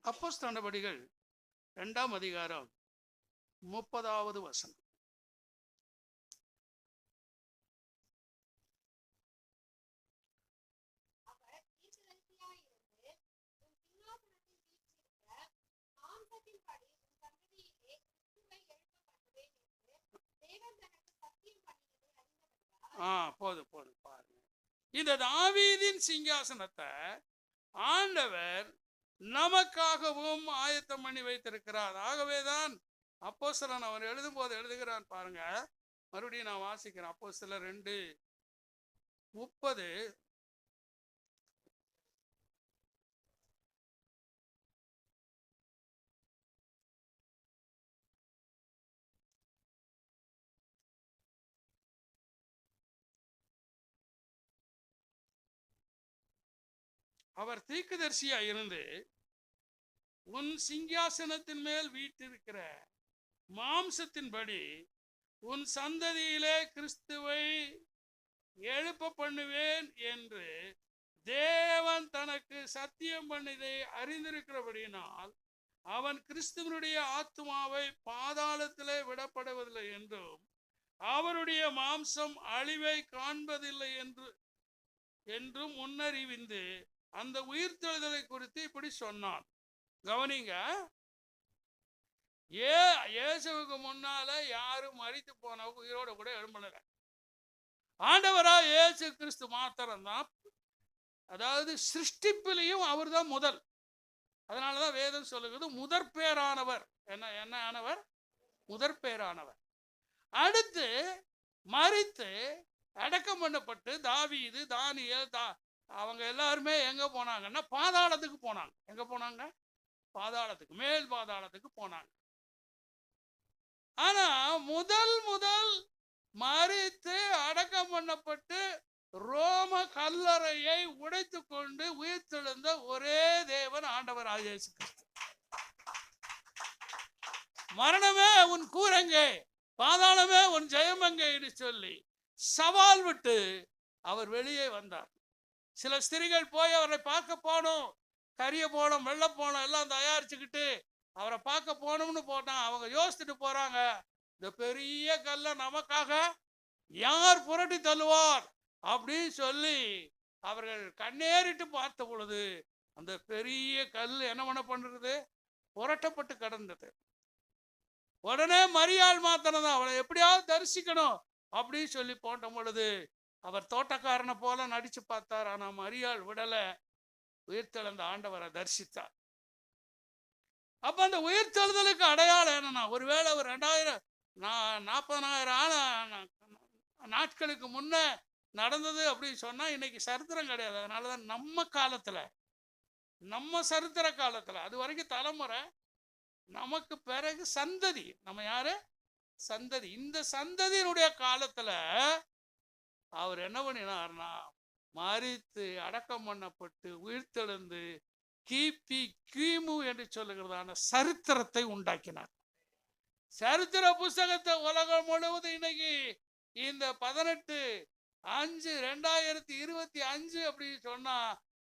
அப்போஸ்தலர் நடபடிகள் 2ஆம் அதிகாரம் 30வது வசனம். போதும் போதும் பாருங்க. இந்த தாவீதின் சிங்காசனத்தை ஆண்டவர் நமக்காகவும் ஆயத்தம் பண்ணி வைத்திருக்கிறார். ஆகவேதான் அப்போஸ்தலன் அவர் எழுதும் போது எழுதுகிறான் பாருங்க. மறுபடியும் நான் வாசிக்கிறேன். அப்போஸ்தலர் 2:30. அவர் தீர்க்கதரிசியா இருந்து உன் சிங்காசனத்தின் மேல் வீற்றிருக்கிற மாம்சத்தின்படி உன் சந்ததியிலே கிறிஸ்துவை எழுப்ப பண்ணுவேன் என்று தேவன் தனக்கு சத்தியம் பண்ணியதை அறிந்திருக்கிறபடியினால் அவன் கிறிஸ்துவனுடைய ஆத்துமாவை பாதாளத்திலே விடப்படுவதில்லை என்றும் அவருடைய மாம்சம் அழிவை காண்பதில்லை என்றும் முன்னறிவிந்து அந்த உயிர்த்தெழுதலை குறித்து இப்படி சொன்னான். கவனிங்க, இயேசுவுக்கு முன்னால யாரும் மரித்து போனவங்க உயிரோட கூட எழும்பல. ஆண்டவரா இயேசு கிறிஸ்து மாத்திரம்தான், அதாவது சிருஷ்டிப்பிலையும் அவர் தான் முதல். அதனாலதான் வேதம் சொல்லுகிறது முதற் பேரானவர். என்ன ஆனவர்? முதற் பேரானவர். அடுத்து மரித்து அடக்கம் பண்ணப்பட்டு தாவீது, தானியேல், அவங்க எல்லாருமே எங்க போனாங்கன்னா பாதாளத்துக்கு போனாங்க. எங்க போனாங்க? பாதாளத்துக்கு, மேல் பாதாளத்துக்கு போனாங்க. ஆனா முதல் மரித்து அடக்கம் பண்ணப்பட்டு ரோம கல்லறையை உடைத்து கொண்டு உயிர்த்தெழுந்த ஒரே தேவன் ஆண்டவராகிய இயேசு கிறிஸ்து. மரணமே உன் கூரங்கே, பாதாளமே உன் ஜெயமங்கே என்று சொல்லி சவால் விட்டு அவர் வெளியே வந்தார். சில ஸ்திரீகள் போய் அவரை பார்க்க போனோம், கரிய போனோம், வெள்ள போனோம், எல்லாம் தயாரிச்சுக்கிட்டு அவரை பார்க்க போனோம்னு போட்டான். அவங்க யோசிச்சுட்டு போறாங்க, இந்த பெரிய கல்லை நமக்காக யார் புரட்டி தள்ளுவார் அப்படின்னு சொல்லி அவர்கள் கண்ணேறிட்டு பார்த்த பொழுது அந்த பெரிய கல் என்ன பண்றது? புரட்டப்பட்டு கிடந்தது. உடனே மரியாள் மாத்திரம்தான் அவளை எப்படியாவது தரிசிக்கணும் அப்படின்னு சொல்லி போட்ட பொழுது அவர் தோட்டக்காரனை போல நடிச்சு பார்த்தார். ஆனா மரியாள் விடல, உயிர்த்தெழுந்த ஆண்டவரை தரிசித்தார். அப்ப அந்த உயிர்த்தெழுதலுக்கு அடையாளம் என்னன்னா, ஒருவேளை ஒரு 40,000 நாட்களுக்கு முன்ன நடந்தது அப்படின்னு சொன்னா இன்னைக்கு சரித்திரம் கிடையாது. அதனாலதான் நம்ம காலத்துல, நம்ம சரித்திர காலத்துல, அது வரைக்கும் தலைமுறை, நமக்கு பிறகு சந்ததி, நம்ம யாரு? சந்ததி. இந்த சந்ததியினுடைய காலத்துல அவர் என்ன பண்ணினார்னா, மரித்து அடக்கம் பண்ணப்பட்டு உயிர்த்தெழுந்து கிமு என்று சொல்லுகிறதான சரித்திரத்தை உண்டாக்கினார். சரித்திர புஸ்தகத்தை உலகம் முழுவதும் இன்னைக்கு இந்த 18/5/2025 அப்படின்னு சொன்னா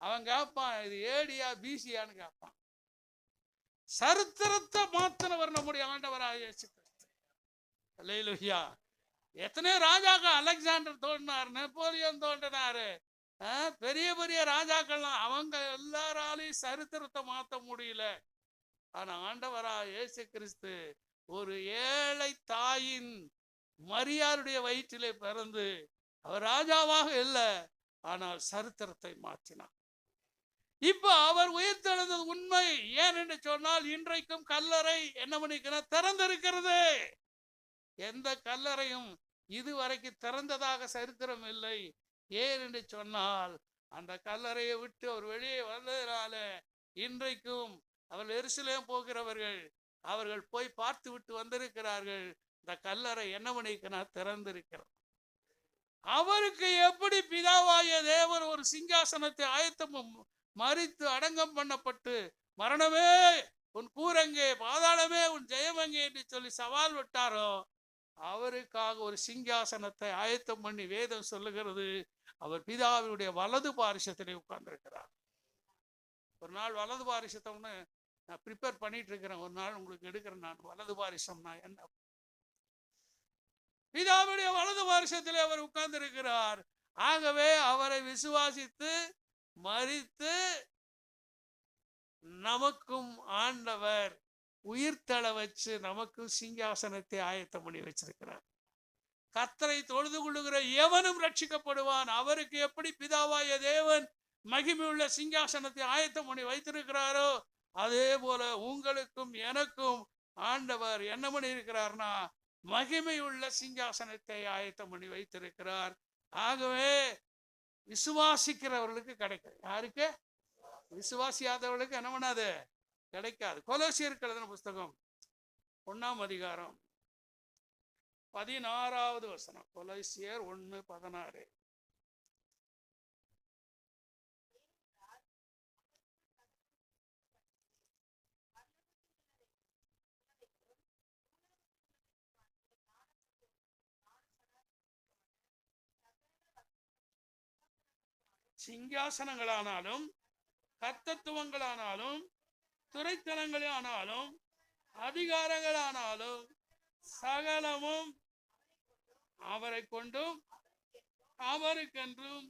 அவன் கேட்பான், இது ஏடியா பிசியான்னு கேட்பான். சரித்திரத்தை மாத்தினவர் நம்முடைய ஆண்டவராகிய இயேசு கிறிஸ்து. அல்லேலூயா. எத்தனையோ ராஜாக்கள், அலெக்சாண்டர் தோன்றினார், நெப்போலியன் தோன்றினாரு, பெரிய பெரிய ராஜாக்கள்லாம், அவங்க எல்லாராலையும் சரித்திரத்தை மாற்ற முடியல. ஆனா ஆண்டவராகிய இயேசு கிறிஸ்து ஒரு ஏழை தாயின் மரியாளுடைய வயிற்றிலே பிறந்து அவர் ராஜாவாக இல்லை, ஆனால் சரித்திரத்தை மாற்றினார். இப்ப அவர் உயிர்த்தெழுந்தது உண்மை. ஏன் என்று சொன்னால் இன்றைக்கும் கல்லறை என்ன பண்ணிக்கிற திறந்திருக்கிறது. எந்த கல்லறையும் இதுவரைக்கும் திறந்ததாக சரித்திரம் இல்லை. ஏன் என்று சொன்னால் அந்த கல்லறையை விட்டு அவர் வெளியே வந்ததினால இன்றைக்கும் அவர் எருசலேம் போகிறவர்கள் அவர்கள் போய் பார்த்து விட்டு வந்திருக்கிறார்கள். இந்த கல்லறை என்ன பண்ணிக்கிறார்? திறந்திருக்கிறார். அவருக்கு எப்படி பிதாவாகிய தேவன் ஒரு சிங்காசனத்தை ஆயத்தமும் மரித்து அடங்கம் பண்ணப்பட்டு மரணமே உன் கூரங்கே, பாதாளமே உன் ஜெயமங்கே என்று சொல்லி சவால் விட்டாரோ, அவருக்காக ஒரு சிங்காசனத்தை ஆயத்தம் பண்ணி வேதம் சொல்லுகிறது அவர் பிதாவினுடைய வலது பாரிசத்திலே உட்கார்ந்திருக்கிறார். ஒரு நாள் வலது பாரிசத்தம்னு நான் ப்ரிப்பேர் பண்ணிட்டு இருக்கிறேன். ஒரு நாள் உங்களுக்கு எடுக்கிறேன். நான் வலது பாரிசம்னா என்ன? பிதாவுடைய வலது பாரிசத்திலே அவர் உட்கார்ந்து இருக்கிறார். ஆகவே அவரை விசுவாசித்து மரித்து நமக்கும் ஆண்டவர் உயிர்த்தள வச்சு நமக்கும் சிங்காசனத்தை ஆயத்தம் பண்ணி வச்சிருக்கிறார். கர்த்தரை தொழுது கொள்ளுகிற எவனும் ரட்சிக்கப்படுவான். அவருக்கு எப்படி பிதாவாய தேவன் மகிமையுள்ள சிங்காசனத்தை ஆயத்தம் பண்ணி வைத்திருக்கிறாரோ அதே போல உங்களுக்கும் எனக்கும் ஆண்டவர் என்ன பண்ணி இருக்கிறார்னா மகிமையுள்ள சிங்காசனத்தை ஆயத்தம் பண்ணி வைத்திருக்கிறார். ஆகவே விசுவாசிக்கிறவர்களுக்கு கிடைக்கும். யாருக்கு? விசுவாசியாதவர்களுக்கு என்ன பண்ணாது? கிடைக்காது. கொலோசியருக்கு எழுதின புஸ்தகம் 1ஆம் அதிகாரம் 16வது வசனம். கொலோசியர் 1:16. சிங்காசனங்களானாலும் கர்த்தத்துவங்களானாலும் துரைத்தனங்களானாலும் அதிகாரங்களானாலும் சகலமும் அவரை கொண்டும் அவருக்கென்றும்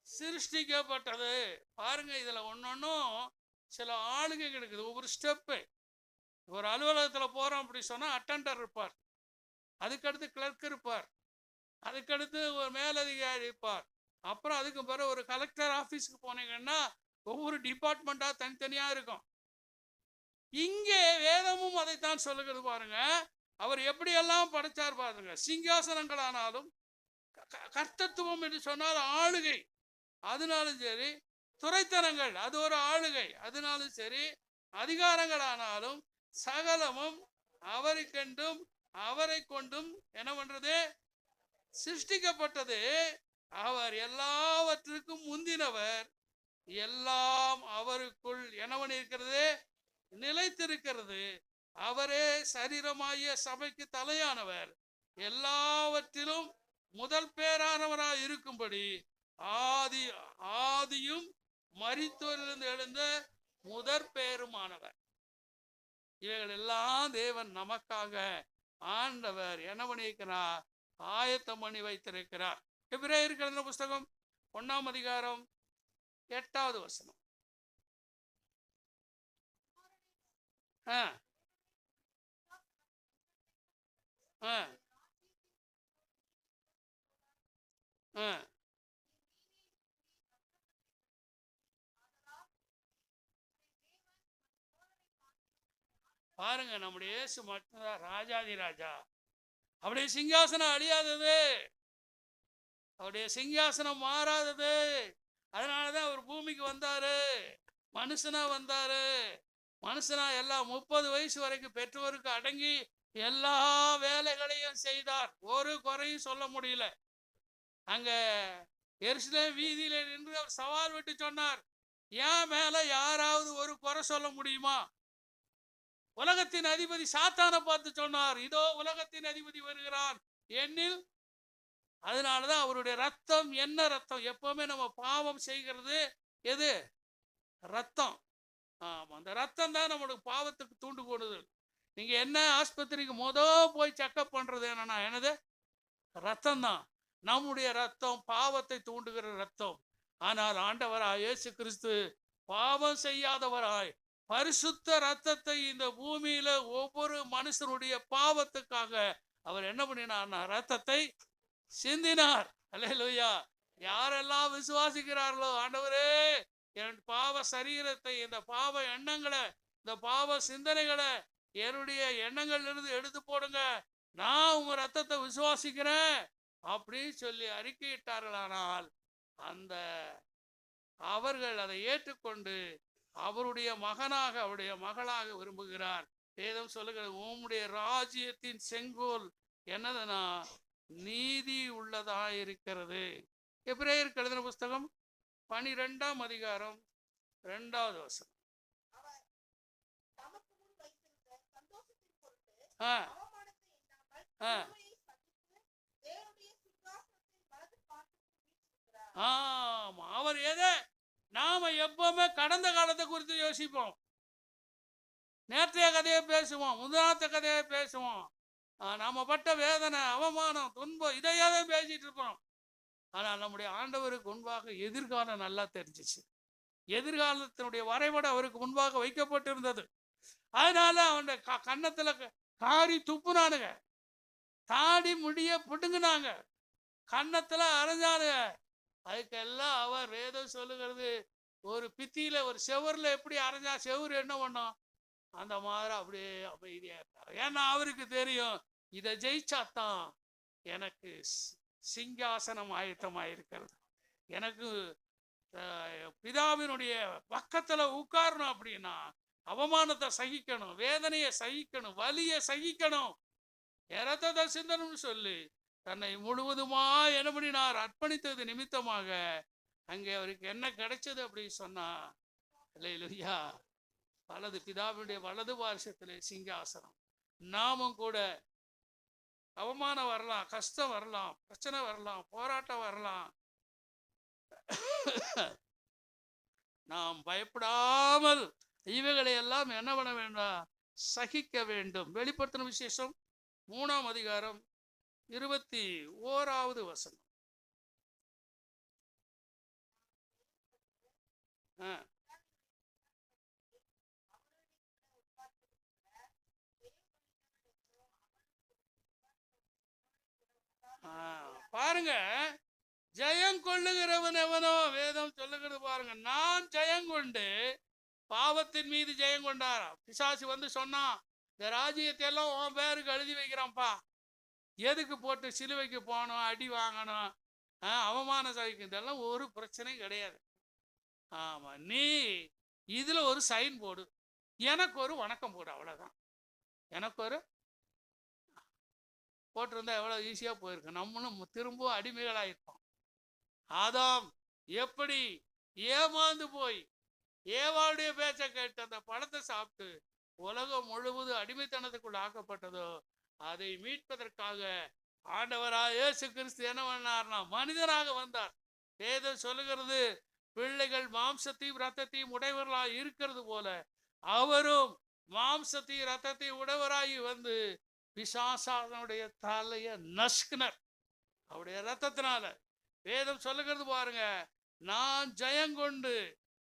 சிருஷ்டிக்கப்பட்டது. பாருங்க, இதுல ஒன்னொன்னும் சில ஆளுகை இருக்குது. ஒவ்வொரு ஸ்டெப்பு. ஒரு அலுவலகத்துல போறோம் அப்படி சொன்னா அட்டெண்டர் இருப்பார், அதுக்கடுத்து கிளர்க் இருப்பார், அதுக்கடுத்து ஒரு மேலதிகாரி இருப்பார், அப்புறம் அதுக்கு பிறகு ஒரு கலெக்டர் ஆபீஸ்க்கு போனீங்கன்னா ஒவ்வொரு டிபார்ட்மெண்டா தனித்தனியா இருக்கும். இங்கே வேதமும் அதைத்தான் சொல்லுகிறது. பாருங்க, அவர் எப்படி எல்லாம் படைச்சார் பாருங்க. சிங்காசனங்களானாலும் கர்த்தத்துவம் என்று சொன்னால் ஆளுகை, அதனாலும் சரி, துரைத்தனங்கள் அது ஒரு ஆளுகை, அதனாலும் சரி, அதிகாரங்களானாலும் சகலமும் அவருக்கென்றும் அவரை கொண்டும் என்ன பண்றது? சிருஷ்டிக்கப்பட்டது. அவர் எல்லாவற்றுக்கும் முந்தினவர், எல்லாம் அவருக்குள் என்னவன் இருக்கிறது? நிலைத்திருக்கிறது. அவரே சரீரமாகிய சபைக்கு தலையானவர், எல்லாவற்றிலும் முதல் பேரானவராய் இருக்கும்படி ஆதியும் மரித்தோரிலிருந்து எழுந்த முதற் பேருமானவர். இவைகள் எல்லாம் தேவன் நமக்காக ஆண்டவர் என்ன பண்ணியிருக்கிறார்? ஆயத்தம் பண்ணி வைத்திருக்கிறார். எபிரேயருக்கு எழுதின புஸ்தகம் 1ஆம் அதிகாரம் 8வது வசனம். பாருங்க, நம்முடைய இயேசு மட்டும்தான் ராஜாதி ராஜா. அவருடைய சிங்காசனம் அழியாதது, அவருடைய சிங்காசனம் மாறாதது. அதனாலதான் அவர் பூமிக்கு வந்தாரு, மனுஷனா வந்தாரு. மனுஷனா எல்லாம் 30 வயசு வரைக்கும் பெற்றோருக்கு அடங்கி எல்லா வேலைகளையும் செய்தார். ஒரு குறையும் சொல்ல முடியல. அங்க எருசலேம் வீதியில நின்று அவர் சவால் விட்டு சொன்னார், என் மேல யாராவது ஒரு குறை சொல்ல முடியுமா? உலகத்தின் அதிபதி சாத்தானை பார்த்து சொன்னார், இதோ உலகத்தின் அதிபதி வருகிறான் என்னில். அதனாலதான் அவருடைய ரத்தம் என்ன ரத்தம்? எப்பவுமே நம்ம பாவம் செய்கிறது எது? ரத்தம். ஆமா, அந்த ரத்தம் தான் நம்மளுக்கு பாவத்துக்கு தூண்டு கொடுது. நீங்க என்ன ஆஸ்பத்திரிக்கு போய் செக்அப் பண்றது என்னன்னா என்னது? ரத்தம் தான். நம்முடைய ரத்தம் பாவத்தை தூண்டுகிற ரத்தம். ஆனால் ஆண்டவராய் இயேசு கிறிஸ்து பாவம் செய்யாதவராய் பரிசுத்த ரத்தத்தை இந்த பூமியில ஒவ்வொரு மனுஷனுடைய பாவத்துக்காக அவர் என்ன பண்ணினார்? ரத்தத்தை சிந்தினார். அல்லேலூயா. யாரெல்லாம் விசுவாசிக்கிறார்களோ, ஆண்டவரே என் பாவ சரீரத்தை, இந்த பாவ எண்ணங்களை, இந்த பாவ சிந்தனைகளை என்னுடைய எண்ணங்கள்ல இருந்து எடுத்து போடுங்க, நான் உங்க ரத்தத்தை விசுவாசிக்கிறேன் அப்படின்னு சொல்லி அறிக்கையிட்டார்களானால் அந்த அவர்கள் அதை ஏற்றுக்கொண்டு அவருடைய மகனாக அவருடைய மகளாக விரும்புகிறார். வேதம் சொல்லுகிறது, உம்முடைய ராஜ்யத்தின் செங்கோல் என்னதுன்னா நீதி உள்ளதா இருக்கிறது. எபிரேயருக்கு எழுதின புஸ்தகம் 12ஆம் அதிகாரம் 2வது வசனம். ஆமா, அவர் எதை நாம எப்பவுமே கடந்த காலத்தை குறித்து யோசிப்போம், நேற்றைய கதையை பேசுவோம், முந்தானத்த கதையை பேசுவோம். நாம பட்ட வேதனை, அவமானம், துன்பம் இதையே தான் பேசிட்டு இருப்போம். ஆனால் நம்முடைய ஆண்டவருக்கு முன்பாக எதிர்காலம் நல்லா தெரிஞ்சிச்சு. எதிர்காலத்தினுடைய வரைபடம் அவருக்கு முன்பாக வைக்கப்பட்டிருந்தது. அதனால அவனுடைய கன்னத்துல காரி துப்புனானுங்க, தாடி முடிய பிடுங்கினாங்க, கன்னத்துல அரைஞ்சானுங்க. அதுக்கெல்லாம் அவர் வேதம் சொல்லுகிறது, ஒரு பித்தியில ஒரு செவர்ல எப்படி அரைஞ்சா செவுரு என்ன பண்ணும், அந்த மாதிரி அப்படியே அமைதியா இருக்காரு. ஏன்னா அவருக்கு தெரியும், இதை ஜெயிச்சாத்தான் எனக்கு சிங்காசனம் ஆயத்தமாயிருக்கிறது, எனக்கு பிதாவினுடைய பக்கத்துல உட்காரணும் அப்படின்னா அவமானத்தை சகிக்கணும், வேதனையை சகிக்கணும், வலியை சகிக்கணும், இரத்தத்தை சிந்தனும்னு சொல்லி தன்னை முழுவதுமா என்ன பண்ணினார், அர்ப்பணித்தது நிமித்தமாக அங்கே அவருக்கு என்ன கிடைச்சது அப்படின்னு சொன்னா, அல்லேலூயா, வலது பிதாவினுடைய வலது பார்சத்திலே சிங்காசனம். நாமும் கூட அவமானம் வரலாம், கஷ்டம் வரலாம், பிரச்சனை வரலாம், போராட்டம் வரலாம், நாம் பயப்படாமல் இவைகளை எல்லாம் என்ன பண்ண வேண்டாம், சகிக்க வேண்டும். வெளிப்படுத்தின விசேஷம் 3ஆம் அதிகாரம் 21வது வசனம். பாருங்க, ஜெயம் கொள்ளுகிறவன் எவனோ வேதம் சொல்லுகிறது பாருங்க. நான் ஜெயங்கொண்டு பாவத்தின் மீது ஜெயம் கொண்டாரா. பிசாசு வந்து சொன்னான், இந்த ராஜ்யத்தை எல்லாம் உன் பேருக்கு எழுதி வைக்கிறான்ப்பா, எதுக்கு போட்டு சிலுவைக்கு போகணும், அடி வாங்கணும், அவமானம் சகிக்கும், இதெல்லாம் ஒரு பிரச்சனையும் கிடையாது. ஆமா, நீ இதுல ஒரு சைன் போடு, எனக்கு ஒரு வணக்கம் போடு, அவ்வளவுதான். எனக்கு ஒரு போட்டிருந்தா எவ்வளவு ஈஸியா போயிருக்கு, நம்மளும் திரும்பவும் அடிமைகளாயிருப்போம். ஆதாம் எப்படி ஏமாந்து போய் ஏவாளுடைய பேச்சை கேட்டு அந்த பழத்தை சாப்பிட்டு உலகம் முழுவதும் அடிமைத்தனத்துக்குள்ள ஆக்கப்பட்டதோ, அதை மீட்பதற்காக ஆண்டவராக இயேசு கிறிஸ்து என்ன பண்ணார்னா மனிதனாக வந்தார். வேதம் சொல்லுகிறது, பிள்ளைகள் மாம்சத்தையும் இரத்தத்தையும் உடையவர்களாக இருக்கிறது போல அவரும் மாம்சத்தையும் இரத்தத்தையும் உடையவராகி வந்து பிசாசானுடைய தலையை நசுக்கினர் அவருடைய இரத்தத்தினால. வேதம் சொல்லுகிறது பாருங்க, நான் ஜெயங்கொண்டு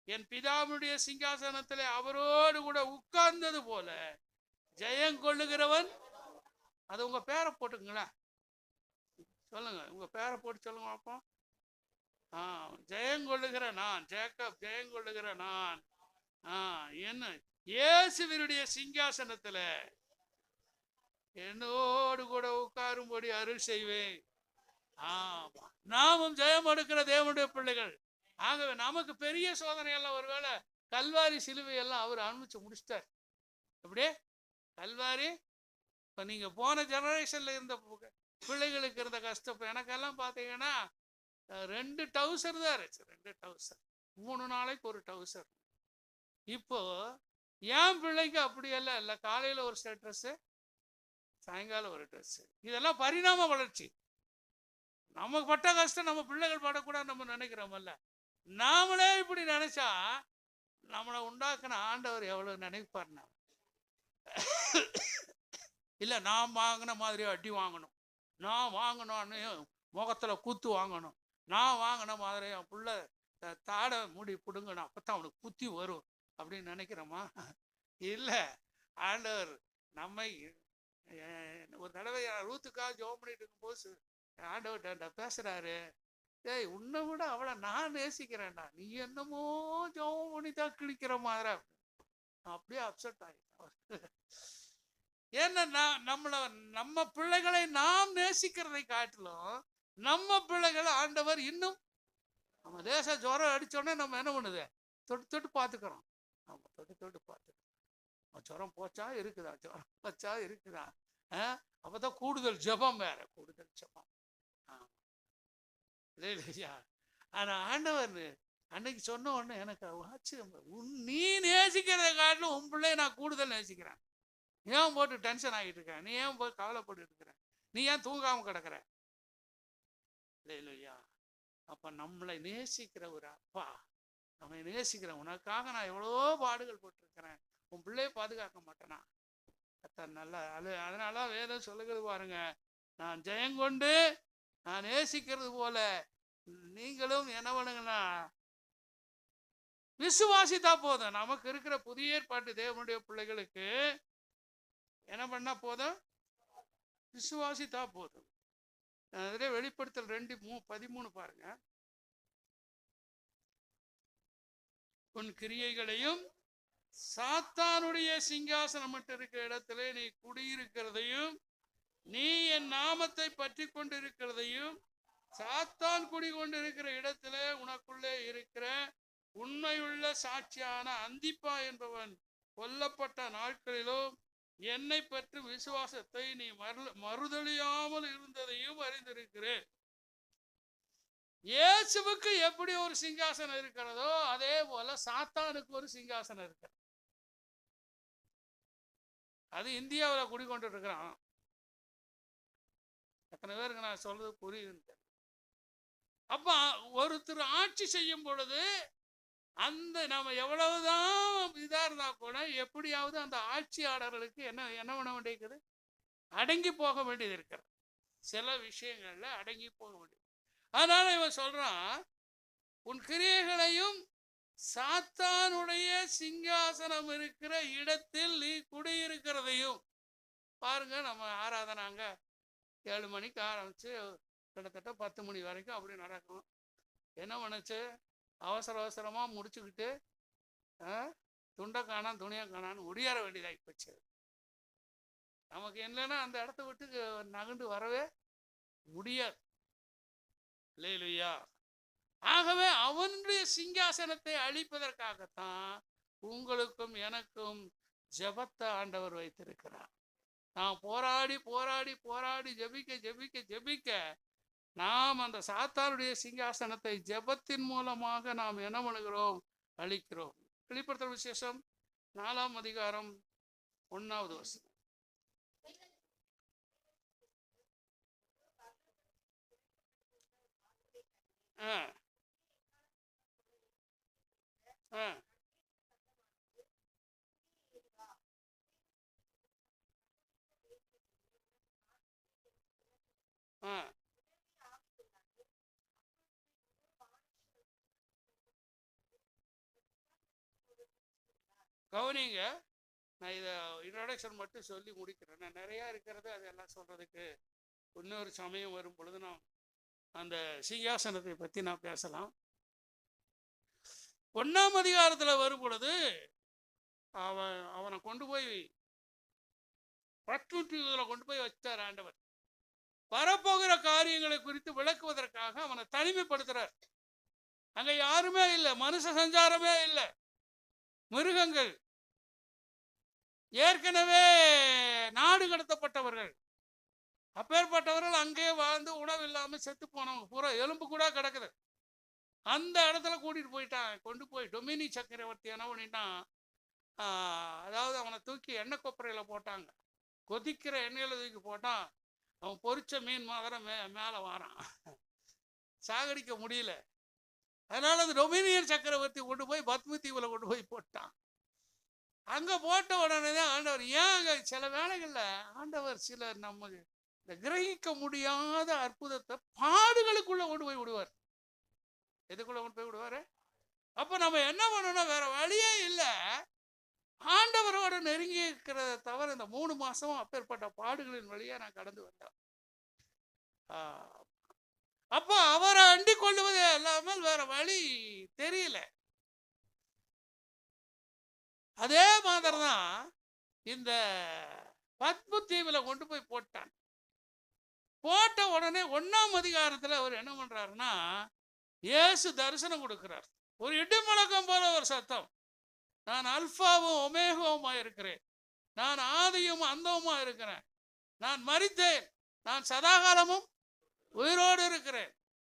என் பிதாவுடைய சிங்காசனத்திலே அவரோடு கூட உட்கார்ந்தது போல ஜெயங்கொள்ளுகிறவன். அது உங்க பேரை போட்டுங்களேன், சொல்லுங்க, உங்க பேரை போட்டு சொல்லுங்க பார்ப்போம். ஜெயங்கொள்ளுகிற நான், ஜேக்கப் ஜெயங்கொள்ளுகிற நான், என்ன இயேசுவினுடைய சிங்காசனத்துல என்னோடு கூட உட்காரும்படி அருள் செய்வேன். ஆமா, நாமும் ஜெயம் எடுக்கிற தேவனுடைய பிள்ளைகள். ஆகவே நமக்கு பெரிய சோதனை எல்லாம் ஒருவேளை கல்வாரி சிலுவை எல்லாம் அவர் அனுப்பிச்சு முடிச்சிட்டார். அப்படியே கல்வாரி, இப்ப நீங்க போன ஜெனரேஷன்ல இருந்த பிள்ளைகளுக்கு இருந்த கஷ்டம், எனக்கெல்லாம் பாத்தீங்கன்னா 2 டவுசர் தான் இருந்துச்சு, 2 டவுசர், 3 நாளைக்கு ஒரு டவுசர். இப்போ என் பிள்ளைக்கு அப்படியெல்லாம் இல்லை, காலையில ஒரு செட் ட்ரெஸ், சாயங்காலம் ஒரு ட்ரெஸ். இதெல்லாம் பரிணாம வளர்ச்சி. நமக்கு பட்ட கஷ்டம் நம்ம பிள்ளைகள் படக்கூடாது நம்ம நினைக்கிறோமல்ல. நாமளே இப்படி நினைச்சா நம்மளை உண்டாக்குன ஆண்டவர் எவ்வளவு நினைப்பார்னா, இல்ல நான் வாங்கின மாதிரி அடி வாங்கணும், நான் வாங்கினோன்னு முகத்துல குத்து வாங்கணும், நான் வாங்கின மாதிரி என் பிள்ளை தாடை மூடி பிடுங்கணும், அப்பதான் அவனுக்கு புத்தி வரும் அப்படின்னு நினைக்கிறோமா? இல்லை, ஆண்டவர் நம்மை ஒரு தடவை ரூத்துக்காக ஜெபம் பண்ணிட்டு இருக்கும்போது ஆண்டவர்கிட்ட பேசுறாரு, ஏய் உன்னை விட அவளை நான் நேசிக்கிறேன்டா, நீ என்னமோ ஜெபம் பண்ணிதான் கிழிக்கிற மாதிரி. அப்படியே அப்செட் ஆகிட்டேன். ஏன்னா நம்ம பிள்ளைகளை நாம் நேசிக்கிறதை காட்டிலும் நம்ம பிள்ளைகளை ஆண்டவர் இன்னும், நம்ம தேச ஜுரம் அடிச்சோடனே நம்ம என்ன பண்ணுது, தொட்டு தொட்டு பார்த்துக்கிறோம். நம்ம தொட்டு தொட்டு பார்த்துக்கிறோம், ஜுரம் போச்சா இருக்குதா, ஜுரம் போச்சா இருக்குதா, அப்பதான் கூடுதல் ஜபம், வேற கூடுதல் ஜபம். இல்லையா? ஆனா ஆண்டவர் அன்னைக்கு சொன்ன உடனே எனக்கு ஆச்சரியம், நீ நேசிக்கிறதை காட்டிலும் உன் பிள்ளைய நான் கூடுதல் நேசிக்கிறேன். ஏன் போட்டு டென்ஷன் ஆகிட்டு இருக்கேன், நீ ஏன் போய் கவலைப்பட்டு இருக்கிற, நீ ஏன் தூங்காம கிடக்குற? இல்லையா? அப்ப நம்மளை நேசிக்கிற ஒரு அப்பா அவன் நேசிக்கிறேன், உனக்காக நான் எவ்வளோ பாடுகள் போட்டிருக்கிறேன், உன் பிள்ளைய பாதுகாக்க மாட்டேனா? நல்லா அதனால வேதம் சொல்லுகிறது பாருங்க, நான் ஜெயங்கொண்டு நான் நேசிக்கிறது போல நீங்களும் என்ன பண்ணுங்கன்னா விசுவாசித்தா போதும். நமக்கு இருக்கிற புதிய ஏற்பாட்டு தேவனுடைய பிள்ளைகளுக்கு என்ன பண்ணா போதும்? விசுவாசித்தா போதும். வெளிப்படுத்தல் 2:13 பாருங்க. உன் கிரியைகளையும் சாத்தானுடைய சிங்காசனம் மட்டும் இருக்கிற இடத்துல நீ குடியிருக்கிறதையும், நீ என் நாமத்தை பற்றி கொண்டிருக்கிறதையும், சாத்தான் குடிகொண்டிருக்கிற இடத்துல உனக்குள்ளே இருக்கிற உண்மையுள்ள சாட்சியான அந்திப்பா என்பவன் கொல்லப்பட்ட நாட்களிலும் என்னை பற்றி விசுவாசத்தை நீ மறுதலியாமல் இருந்ததையும் அறிந்திருக்கிறேன். இயேசுவுக்கு எப்படி ஒரு சிங்காசனம் இருக்கிறதோ அதே போல சாத்தானுக்கு ஒரு சிங்காசனம் இருக்கிறது. அது இந்தியாவில் குடிக்கொண்டு இருக்கிறான். எத்தனை பேருக்கு நான் சொல்றது புரியுது? அப்ப ஒருத்தர் ஆட்சி செய்யும் பொழுது அந்த நம்ம எவ்வளவுதான் இதா இருந்தா கூட எப்படியாவது அந்த ஆட்சியாளர்களுக்கு என்ன பண்ண வேண்டியிருக்குது? அடங்கி போக வேண்டியது இருக்கிறது. சில விஷயங்கள்ல அடங்கி போக வேண்டியது. அதனால இவன் சொல்றான், உன் கிரியைகளையும் சாத்தானுடைய சிங்காசனம் இருக்கிற இடத்தில் நீ குடியிருக்கிறதையும் பாருங்க. நம்ம ஆராதனை அங்க 7 மணிக்கு ஆரம்பிச்சு கிட்டத்தட்ட 10 மணி வரைக்கும் அப்படி நடக்கும். என்ன பண்ணுச்சு? அவசரமா முடிச்சுக்கிட்டு துண்டை காணான் துணியை காணான்னு ஒடியார வேண்டியதாகி போச்சு. நமக்கு என்னன்னா அந்த இடத்த விட்டு நகண்டு வரவே முடியாது. இல்லையா? ஆகவே அவனுடைய சிங்காசனத்தை அழிப்பதற்காகத்தான் உங்களுக்கும் எனக்கும் ஜெபத்தை ஆண்டவர் வைத்திருக்கிறார். நாம் போராடி போராடி போராடி ஜெபிக்க நாம் அந்த சாத்தானுடைய சிங்காசனத்தை ஜெபத்தின் மூலமாக நாம் என்ன பண்ணுகிறோம்? அழிக்கிறோம். வெளிப்படுத்தல் விசேஷம் 4ஆம் அதிகாரம் 1வது வசனம். கவனிங்க, நான் இதை இன்ட்ரோடக்ஷன் மட்டும் சொல்லி முடிக்கிறேன். நான் நிறையா இருக்கிறது அதெல்லாம் சொல்கிறதுக்கு இன்னொரு சமயம் வரும் பொழுது நான் அந்த சிங்காசனத்தை பற்றி நான் பேசலாம். 1ஆம் அதிகாரத்தில் வரும் பொழுது அவனை கொண்டு போய் கொண்டு போய் வச்சார் ஆண்டவர். வரப்போகிற காரியங்களை குறித்து விளக்குவதற்காக அவனை தனிமைப்படுத்துறார். அங்க யாருமே இல்லை, மனுஷ சஞ்சாரமே இல்லை, மிருகங்கள், ஏற்கனவே நாடு கடத்தப்பட்டவர்கள், அப்பேற்பட்டவர்கள் அங்கேயே வாழ்ந்து உணவு இல்லாமல் செத்து போனவங்க பூரா எலும்பு கூட கிடக்குது. அந்த இடத்துல கூட்டிட்டு போயிட்டான். கொண்டு போய் டொமினி சக்கரவர்த்தி என்ன பண்ணிட்டான்? அதாவது அவனை தூக்கி எண்ணெய் கொப்பரையில போட்டாங்க. கொதிக்கிற எண்ணெயில தூக்கி போட்டான். அவன் பொரிச்ச மீன் மாதிரி மேலே வாரான். சாகடிக்க முடியல. அதனால அந்த டொமினியன் சக்கரவர்த்தி கொண்டு போய் பத்ம தீவுல கொண்டு போய் போட்டான். அங்க போட்ட உடனே தான் ஆண்டவர், ஏன் சில வேளைகள்ல ஆண்டவர் சிலர் நம்ம இந்த கிரகிக்க முடியாத அற்புதத்தை பாடுகளுக்குள்ள கொண்டு போய் விடுவார். எதுக்குள்ள கொண்டு போய் விடுவாரு? அப்ப நம்ம என்ன பண்ணணும்? வேற வழியே இல்லை. ஆண்டவரோட நெருங்கி இருக்கிறத தவிர இந்த 3 மாசமும் அப்பேற்பட்ட பாடுகளின் வழியா நான் கடந்து வந்தேன். அப்ப அவரை அண்டி கொள்ளுவதே இல்லாமல் வேற வழி தெரியல. அதே மாதிரிதான் இந்த பத்ம தீவுல கொண்டு போய் போட்டான். போட்ட உடனே 1ஆம் அதிகாரத்துல அவர் என்ன பண்றாருன்னா, இயேசு தரிசனம் கொடுக்கிறார். ஒரு இடி முழக்கம் போல ஒரு சத்தம், நான் அல்பாவும் ஒமேகாவுமா இருக்கிறேன், நான் ஆதியும் அந்தவுமா இருக்கிறேன், நான் மரித்தேன், நான் சதாகாலமும் உயிரோடு இருக்கிறேன்.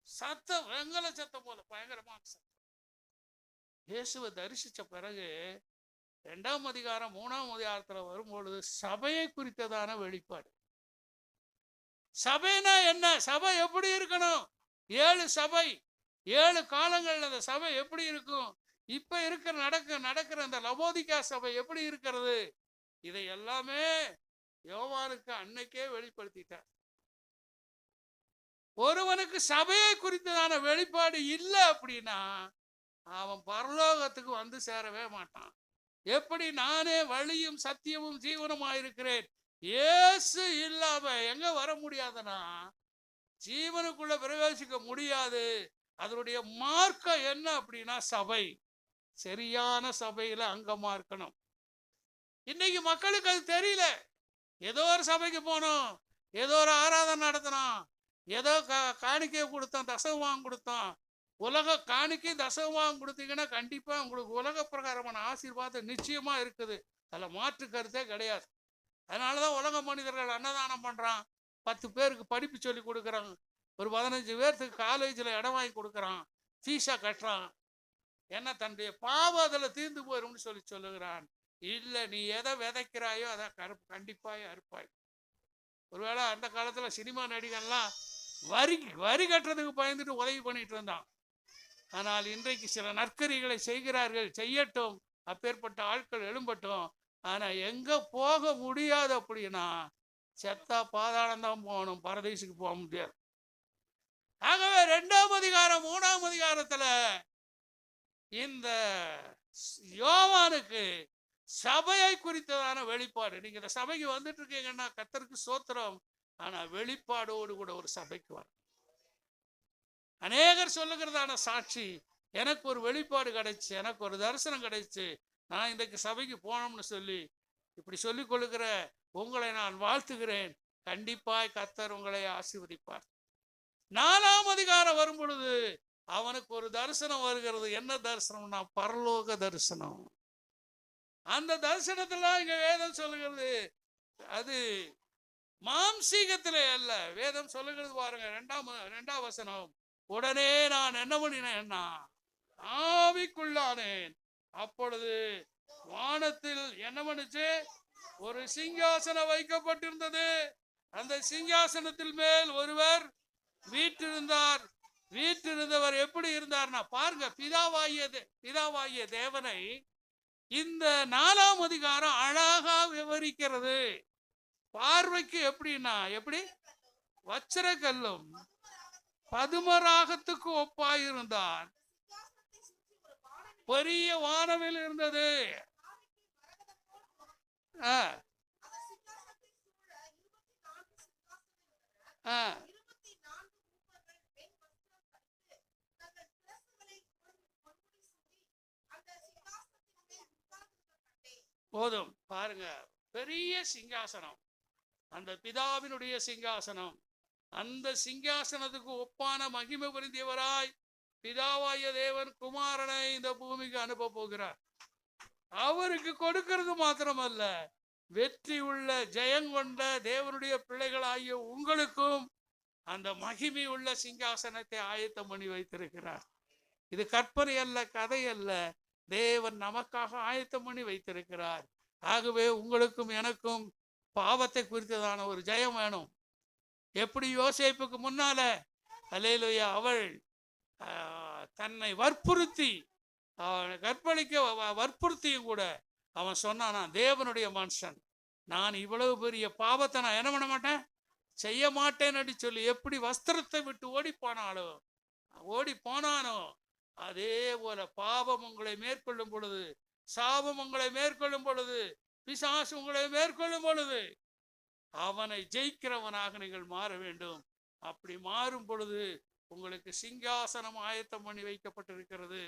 சத்தம் வெங்கல சத்தம் போல பயங்கரமான சத்தம். இயேசுவை தரிசிச்ச பிறகு 2ஆம் அதிகாரம் 3ஆம் அதிகாரத்துல வரும்பொழுது சபையை குறித்ததான வெளிப்பாடு. சபைனா என்ன? சபை எப்படி இருக்கணும்? 7 சபை, 7 காலங்கள்ல அந்த சபை எப்படி இருக்கும்? இப்ப நடக்கிற இந்த லவோதிகா சபை எப்படி இருக்கிறது? இதை எல்லாமே யோவானுக்கு அன்னைக்கே வெளிப்படுத்திட்டார். ஒருவனுக்கு சபையை குறித்ததான வெளிப்பாடு இல்லை அப்படின்னா அவன் பரலோகத்துக்கு வந்து சேரவே மாட்டான். எப்படி நானே வழியும் சத்தியமும் ஜீவனுமாயிருக்கிறேன், இயேசு இல்லாம எங்க வர முடியாதுன்னா ஜீவனுக்குள்ள பிரவேசிக்க முடியாது. அதனுடைய மார்க்கம் என்ன அப்படின்னா சபை. சரியான சபையில அங்கமா இருக்கணும். இன்னைக்கு மக்களுக்கு அது தெரியல. ஏதோ ஒரு சபைக்கு போனோம், ஏதோ ஒரு ஆராதனை நடத்தினோம், ஏதோ காணிக்கையை கொடுத்தோம், தசமபாகம் கொடுத்தோம். உலக காணிக்கை தசமபாகம் கொடுத்தீங்கன்னா கண்டிப்பா உங்களுக்கு உலக பிரகாரமான ஆசீர்வாதம் நிச்சயமா இருக்குது. அதில் மாற்று கருத்தே கிடையாது. அதனாலதான் உலக மனிதர்கள் அன்னதானம் பண்றான், 10 பேருக்கு படிப்பு சொல்லி கொடுக்குறான், ஒரு 15 பேருக்கு காலேஜில் இடம் வாங்கி கொடுக்குறான், ஃபீஸா கட்டுறான். என்ன தன்னுடைய பாவம் அதில் தீர்ந்து போயிரும்னு சொல்லுகிறான். இல்லை, நீ எதை விதைக்கிறாயோ அதை கண்டிப்பாக அறுப்பாய். ஒருவேளை அந்த காலத்துல சினிமா நடிகர்லாம் வரி கட்டுறதுக்கு பயந்துட்டு உதவி பண்ணிட்டு இருந்தான். ஆனால் இன்றைக்கு சில நற்கரிகளை செய்கிறார்கள், செய்யட்டும், அப்பேற்பட்ட ஆட்கள் எழும்பட்டும். ஆனா எங்க போக முடியாது அப்படின்னா செத்தா பாதாளம் தான் போகணும், பரதேசுக்கு போக முடியாது. ஆகவே 2ஆம் அதிகாரம் 3ஆம் அதிகாரத்துல இந்த யோவானுக்கு சபையை குறித்ததான வெளிப்பாடு. நீங்க இந்த சபைக்கு வந்துட்டு இருக்கீங்கன்னா கர்த்தருக்கு ஸ்தோத்திரம். ஆனா வெளிப்பாடோடு கூட ஒரு சபைக்கு வர அநேகர் சொல்லுகிறதான சாட்சி, எனக்கு ஒரு வெளிப்பாடு கிடைச்சு, எனக்கு ஒரு தரிசனம் கிடைச்சு, நான் இன்றைக்கு சபைக்கு போனோம்னு சொல்லி இப்படி சொல்லிக் கொள்ளுகிற உங்களை நான் வாழ்த்துகிறேன். கண்டிப்பாய் கர்த்தர் உங்களை ஆசீர்வதிப்பார். 4ஆம் அதிகாரம் வரும் பொழுது அவனுக்கு ஒரு தரிசனம் வருகிறது. என்ன தரிசனம்னா பரலோக தரிசனம். அந்த தரிசனத்துல இங்க வேதம் சொல்லுகிறது, அது மாம்சீகத்திலே அல்ல. வேதம் சொல்லுகிறது பாருங்க, 2ஆம் வசனம். உடனே நான் என்ன பண்ணினேன்னா ஆவிக்குள்ளானேன். அப்பொழுது வானத்தில் என்ன பண்ணுச்சு, ஒரு சிங்காசனம் வைக்கப்பட்டிருந்தது. அந்த சிங்காசனத்தில் மேல் ஒருவர் வீற்றிருந்தார். வீற்றிருந்தவர் எப்படி இருந்தார்னா பாருங்க, பிதாவாகிய தேவனை இந்த 4ஆம் அதிகாரம் அழகா விவரிக்கிறது. பார்வைக்கு எப்படின்னா, எப்படி வச்சிரக்கல்லும் பதுமராகத்துக்கு ஒப்பாயிருந்தார். பெரிய வானவில் இருந்தது. போதும் பாருங்க, பெரிய சிங்காசனம், அந்த பிதாவினுடைய சிங்காசனம். அந்த சிங்காசனத்துக்கு ஒப்பான மகிமை பொருந்தியவராய் பிதாவாய தேவன் குமாரனை இந்த பூமிக்கு அனுப்ப போகிறார். அவருக்கு கொடுக்கிறது மாத்திரமல்ல, வெற்றி உள்ள ஜெயங்கொண்ட தேவனுடைய பிள்ளைகளாகிய உங்களுக்கும் அந்த மகிமை உள்ள சிங்காசனத்தை ஆயத்தம் பண்ணி வைத்திருக்கிறார். இது கற்பனை அல்ல, கதை அல்ல, தேவன் நமக்காக ஆயத்தம் பண்ணி வைத்திருக்கிறார். ஆகவே உங்களுக்கும் எனக்கும் பாவத்தை குறித்ததான ஒரு ஜெயம் வேணும். எப்படி யோசேப்புக்கு முன்னால அல்லேலூயா அவள் தன்னை வற்புறுத்தி கற்பழிக்க வற்புறுத்தியும் கூட அவன் சொன்னானா, தேவனுடைய மனுஷன், நான் இவ்வளவு பெரிய பாவத்தை நான் என்ன பண்ண மாட்டேன், செய்ய மாட்டேன்னு அடி சொல்லி எப்படி வஸ்திரத்தை விட்டு ஓடி போனானோ அதே போல பாவம் உங்களை மேற்கொள்ளும் பொழுது, சாபம் உங்களை மேற்கொள்ளும் பொழுது, பிசாசு உங்களை மேற்கொள்ளும் பொழுது அவனை ஜெயிக்கிறவனாக நீங்கள் மாற வேண்டும். அப்படி மாறும் பொழுது உங்களுக்கு சிங்காசனம் ஆயத்தம் பண்ணி வைக்கப்பட்டிருக்கிறது.